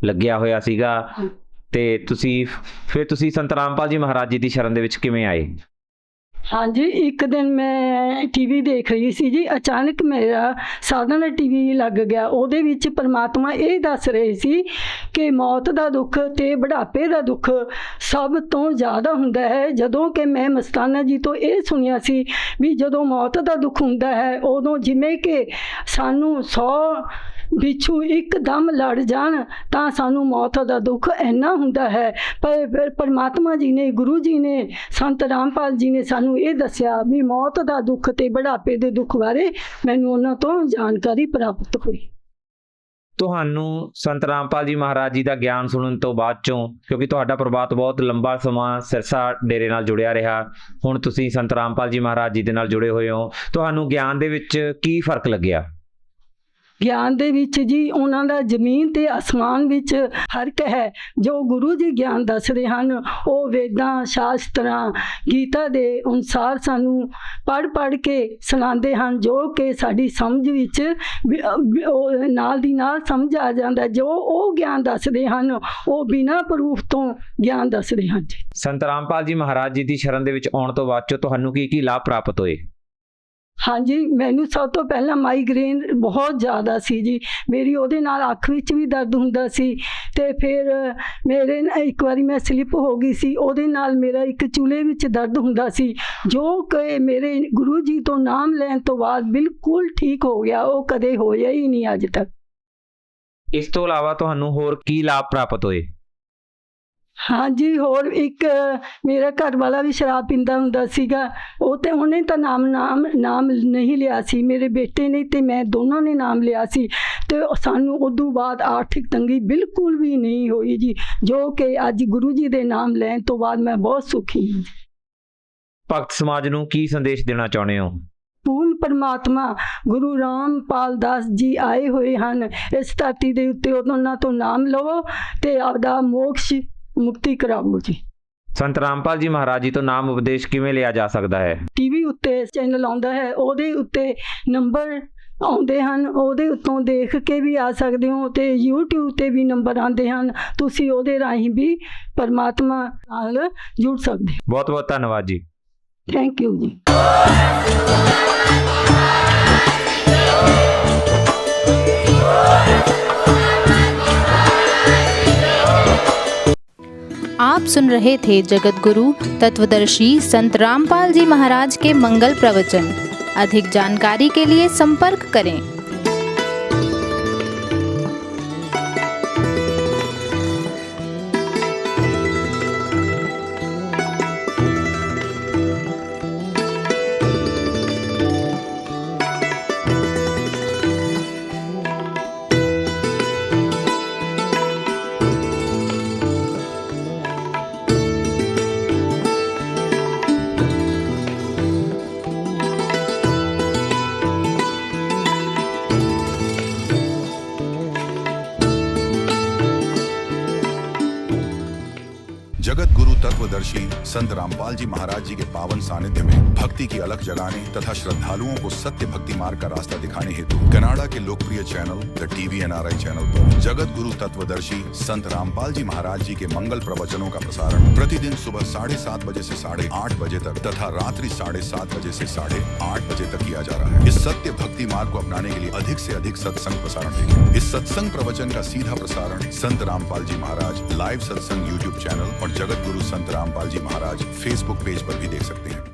ਲੱਗਿਆ ਹੋਇਆ ਸੀਗਾ, ਤੇ ਫਿਰ ਤੁਸੀਂ ਸੰਤ ਰਾਮਪਾਲ ਜੀ ਮਹਾਰਾਜ ਜੀ ਦੀ ਸ਼ਰਨ ਦੇ ਵਿੱਚ ਕਿਵੇਂ ਆਏ? ਹਾਂਜੀ, ਇੱਕ ਦਿਨ ਮੈਂ ਟੀਵੀ ਦੇਖ ਰਹੀ ਸੀ ਜੀ। ਅਚਾਨਕ ਮੇਰਾ ਸਾਧਨਾ ਟੀਵੀ ਲੱਗ ਗਿਆ। ਉਹਦੇ ਵਿੱਚ ਪਰਮਾਤਮਾ ਇਹ ਦੱਸ ਰਹੇ ਸੀ ਕਿ ਮੌਤ ਦਾ ਦੁੱਖ ਤੇ ਬੁਢਾਪੇ ਦਾ ਦੁੱਖ ਸਭ ਤੋਂ ਜ਼ਿਆਦਾ ਹੁੰਦਾ ਹੈ। ਜਦੋਂ ਕਿ ਮੈਂ ਮਸਤਾਨਾ ਜੀ ਤੋਂ ਇਹ ਸੁਣਿਆ ਸੀ ਵੀ ਜਦੋਂ ਮੌਤ ਦਾ ਦੁੱਖ ਹੁੰਦਾ ਹੈ ਉਦੋਂ ਜਿਵੇਂ ਕਿ ਸਾਨੂੰ 100 ਬਿੱਛੂ ਇੱਕਦਮ ਲੜ ਜਾਣ ਤਾਂ ਸਾਨੂੰ ਮੌਤ ਦਾ ਦੁੱਖ ਇੰਨਾ ਹੁੰਦਾ ਹੈ। ਪਰ ਪਰਮਾਤਮਾ ਜੀ ਨੇ, ਗੁਰੂ ਜੀ ਨੇ, ਸੰਤ ਰਾਮਪਾਲ ਜੀ ਨੇ ਸਾਨੂੰ ਇਹ ਦੱਸਿਆ ਵੀ ਮੌਤ ਦਾ ਦੁੱਖ ਤੇ ਬੁਢਾਪੇ ਦੇ ਦੁੱਖ ਬਾਰੇ ਮੈਨੂੰ ਉਹਨਾਂ ਤੋਂ ਜਾਣਕਾਰੀ ਪ੍ਰਾਪਤ ਹੋਈ। ਤੁਹਾਨੂੰ ਸੰਤ ਰਾਮਪਾਲ ਜੀ ਮਹਾਰਾਜ ਜੀ ਦਾ ਗਿਆਨ ਸੁਣਨ ਤੋਂ ਬਾਅਦ ਚੋਂ, ਕਿਉਂਕਿ ਤੁਹਾਡਾ ਪਰਿਵਾਰ ਬਹੁਤ ਲੰਬਾ ਸਮਾਂ ਸਿਰਸਾ ਡੇਰੇ ਨਾਲ ਜੁੜਿਆ ਰਿਹਾ, ਹੁਣ ਤੁਸੀਂ ਸੰਤ ਰਾਮਪਾਲ ਜੀ ਮਹਾਰਾਜ ਜੀ ਦੇ ਨਾਲ ਜੁੜੇ ਹੋਏ ਹੋ, ਤੁਹਾਨੂੰ ਗਿਆਨ ਦੇ ਵਿੱਚ ਕੀ ਫਰਕ ਲੱਗਿਆ? ਗਿਆਨ ਦੇ ਵਿੱਚ ਜੀ ਉਹਨਾਂ ਦਾ ਜ਼ਮੀਨ ਤੇ ਅਸਮਾਨ ਵਿੱਚ ਫਰਕ ਹੈ। ਜੋ ਗੁਰੂ ਜੀ ਗਿਆਨ ਦੱਸਦੇ ਹਨ ਉਹ ਵੇਦਾਂ, ਸ਼ਾਸਤਰਾਂ, ਗੀਤਾ ਦੇ ਅਨੁਸਾਰ ਸਾਨੂੰ ਪੜ੍ਹ ਕੇ ਸੁਣਾਉਂਦੇ ਹਨ, ਜੋ ਕਿ ਸਾਡੀ ਸਮਝ ਵਿੱਚ ਨਾਲ ਦੀ ਨਾਲ ਸਮਝ ਆ ਜਾਂਦਾ। ਜੋ ਉਹ ਗਿਆਨ ਦੱਸਦੇ ਹਨ ਉਹ ਬਿਨਾਂ ਪ੍ਰੂਫ ਤੋਂ ਗਿਆਨ ਦੱਸਦੇ ਹਨ ਜੀ। ਸੰਤ ਰਾਮਪਾਲ ਜੀ ਮਹਾਰਾਜ ਜੀ ਦੀ ਸ਼ਰਨ ਦੇ ਵਿੱਚ ਆਉਣ ਤੋਂ ਬਾਅਦ 'ਚੋਂ ਤੁਹਾਨੂੰ ਕੀ ਲਾਭ ਪ੍ਰਾਪਤ ਹੋਏ? ਹਾਂਜੀ, ਮੈਨੂੰ ਸਭ ਤੋਂ ਪਹਿਲਾਂ ਮਾਈਗ੍ਰੇਨ ਬਹੁਤ ਜ਼ਿਆਦਾ ਸੀ ਜੀ। ਮੇਰੀ ਉਹਦੇ ਨਾਲ ਅੱਖ ਵਿੱਚ ਵੀ ਦਰਦ ਹੁੰਦਾ ਸੀ ਤੇ ਫਿਰ ਮੇਰੇ ਇੱਕ ਵਾਰੀ ਮੈਂ ਸਲਿੱਪ ਹੋ ਗਈ ਸੀ, ਉਹਦੇ ਨਾਲ ਮੇਰਾ ਇੱਕ ਚੂਲੇ ਵਿੱਚ ਦਰਦ ਹੁੰਦਾ ਸੀ, ਜੋ ਕਿ ਮੇਰੇ ਗੁਰੂ ਜੀ ਤੋਂ ਨਾਮ ਲੈਣ ਤੋਂ ਬਾਅਦ ਬਿਲਕੁਲ ਠੀਕ ਹੋ ਗਿਆ। ਉਹ ਕਦੇ ਹੋਇਆ ਹੀ ਨਹੀਂ ਅੱਜ ਤੱਕ। ਇਸ ਤੋਂ ਇਲਾਵਾ ਤੁਹਾਨੂੰ ਹੋਰ ਕੀ ਲਾਭ ਪ੍ਰਾਪਤ ਹੋਏ? ਹਾਂਜੀ, ਹੋਰ ਇੱਕ ਮੇਰਾ ਘਰ ਵਾਲਾ ਵੀ ਸ਼ਰਾਬ ਪੀਂਦਾ ਹੁੰਦਾ ਸੀਗਾ। ਉਹ ਤੇ ਉਹਨੇ ਤਾਂ ਨਾਮ ਨਹੀਂ ਲਿਆ ਸੀ, ਮੇਰੇ ਬੇਟੇ ਨੇ ਤੇ ਮੈਂ ਦੋਨਾਂ ਨੇ ਨਾਮ ਲਿਆ ਸੀ ਤੇ ਸਾਨੂੰ ਉਦੋਂ ਬਾਅਦ ਆਰਥਿਕ ਤੰਗੀ ਬਿਲਕੁਲ ਵੀ ਨਹੀਂ ਹੋਈ ਜੀ, ਜੋ ਕਿ ਅੱਜ ਗੁਰੂ ਜੀ ਦੇ ਨਾਮ ਲੈਣ ਤੋਂ ਬਾਅਦ ਮੈਂ ਬਹੁਤ ਸੁਖੀ ਹਾਂ। ਭਗਤ ਸਮਾਜ ਨੂੰ ਕੀ ਸੰਦੇਸ਼ ਦੇਣਾ ਚਾਹੁੰਦੇ ਹੋ? ਪੂਰਨ ਪਰਮਾਤਮਾ ਗੁਰੂ ਰਾਮਪਾਲ ਦਾਸ ਜੀ ਆਏ ਹੋਏ ਹਨ ਇਸ ਧਰਤੀ ਦੇ ਉੱਤੇ। ਉਹਨਾਂ ਤੋਂ ਨਾਮ ਲਵੋ ਤੇ ਆਪਦਾ ਮੋਕਸ਼ ਮੁਕਤੀ ਕਰਾਵੋ ਜੀ। ਸੰਤ ਰਾਮਪਾਲ ਜੀ ਮਹਾਰਾਜ ਜੀ ਤੋਂ ਨਾਮ ਉਪਦੇਸ਼ ਕਿਵੇਂ ਲਿਆ ਜਾ ਸਕਦਾ ਹੈ? ਟੀਵੀ ਉੱਤੇ ਚੈਨਲ ਆਉਂਦਾ ਹੈ, ਉਹਦੇ ਉੱਤੇ ਨੰਬਰ ਆਉਂਦੇ ਹਨ, ਉਹਦੇ ਉੱਤੋਂ ਦੇਖ ਕੇ ਵੀ ਆ ਸਕਦੇ ਹੋ ਤੇ YouTube ਤੇ ਵੀ ਨੰਬਰ ਆਉਂਦੇ ਹਨ, ਤੁਸੀਂ ਉਹਦੇ ਰਾਹੀਂ ਵੀ ਪਰਮਾਤਮਾ ਨਾਲ ਜੁੜ ਸਕਦੇ ਹੋ। ਬਹੁਤ ਬਹੁਤ ਧੰਨਵਾਦ ਜੀ। ਥੈਂਕ ਯੂ ਜੀ। आप सुन रहे थे जगत गुरु तत्वदर्शी संत रामपाल जी महाराज के मंगल प्रवचन। अधिक जानकारी के लिए संपर्क करें। तत्वदर्शी संत रामपाल जी महाराज जी के पावन सानिध्य में भक्ति की अलख जगाने तथा श्रद्धालुओं को सत्य भक्ति मार्ग का रास्ता दिखाने हेतु कनाडा के लोकप्रिय channel the TV NRI channel पर जगत गुरु तत्वदर्शी संत रामपाल जी महाराज जी के मंगल प्रवचनों का प्रसारण प्रतिदिन सुबह 7:30 बजे से 8:30 बजे तक तथा रात्रि 7:30 बजे से 8:30 बजे तक किया जा रहा है। इस सत्य भक्ति मार्ग को अपनाने के लिए अधिक से अधिक सत्संग प्रसारण देखें। इस सत्संग प्रवचन का सीधा प्रसारण संत रामपाल जी महाराज लाइव सत्संग YouTube चैनल और जगत गुरु संत रामपाल जी महाराज Facebook पेज पर भी देख सकते हैं।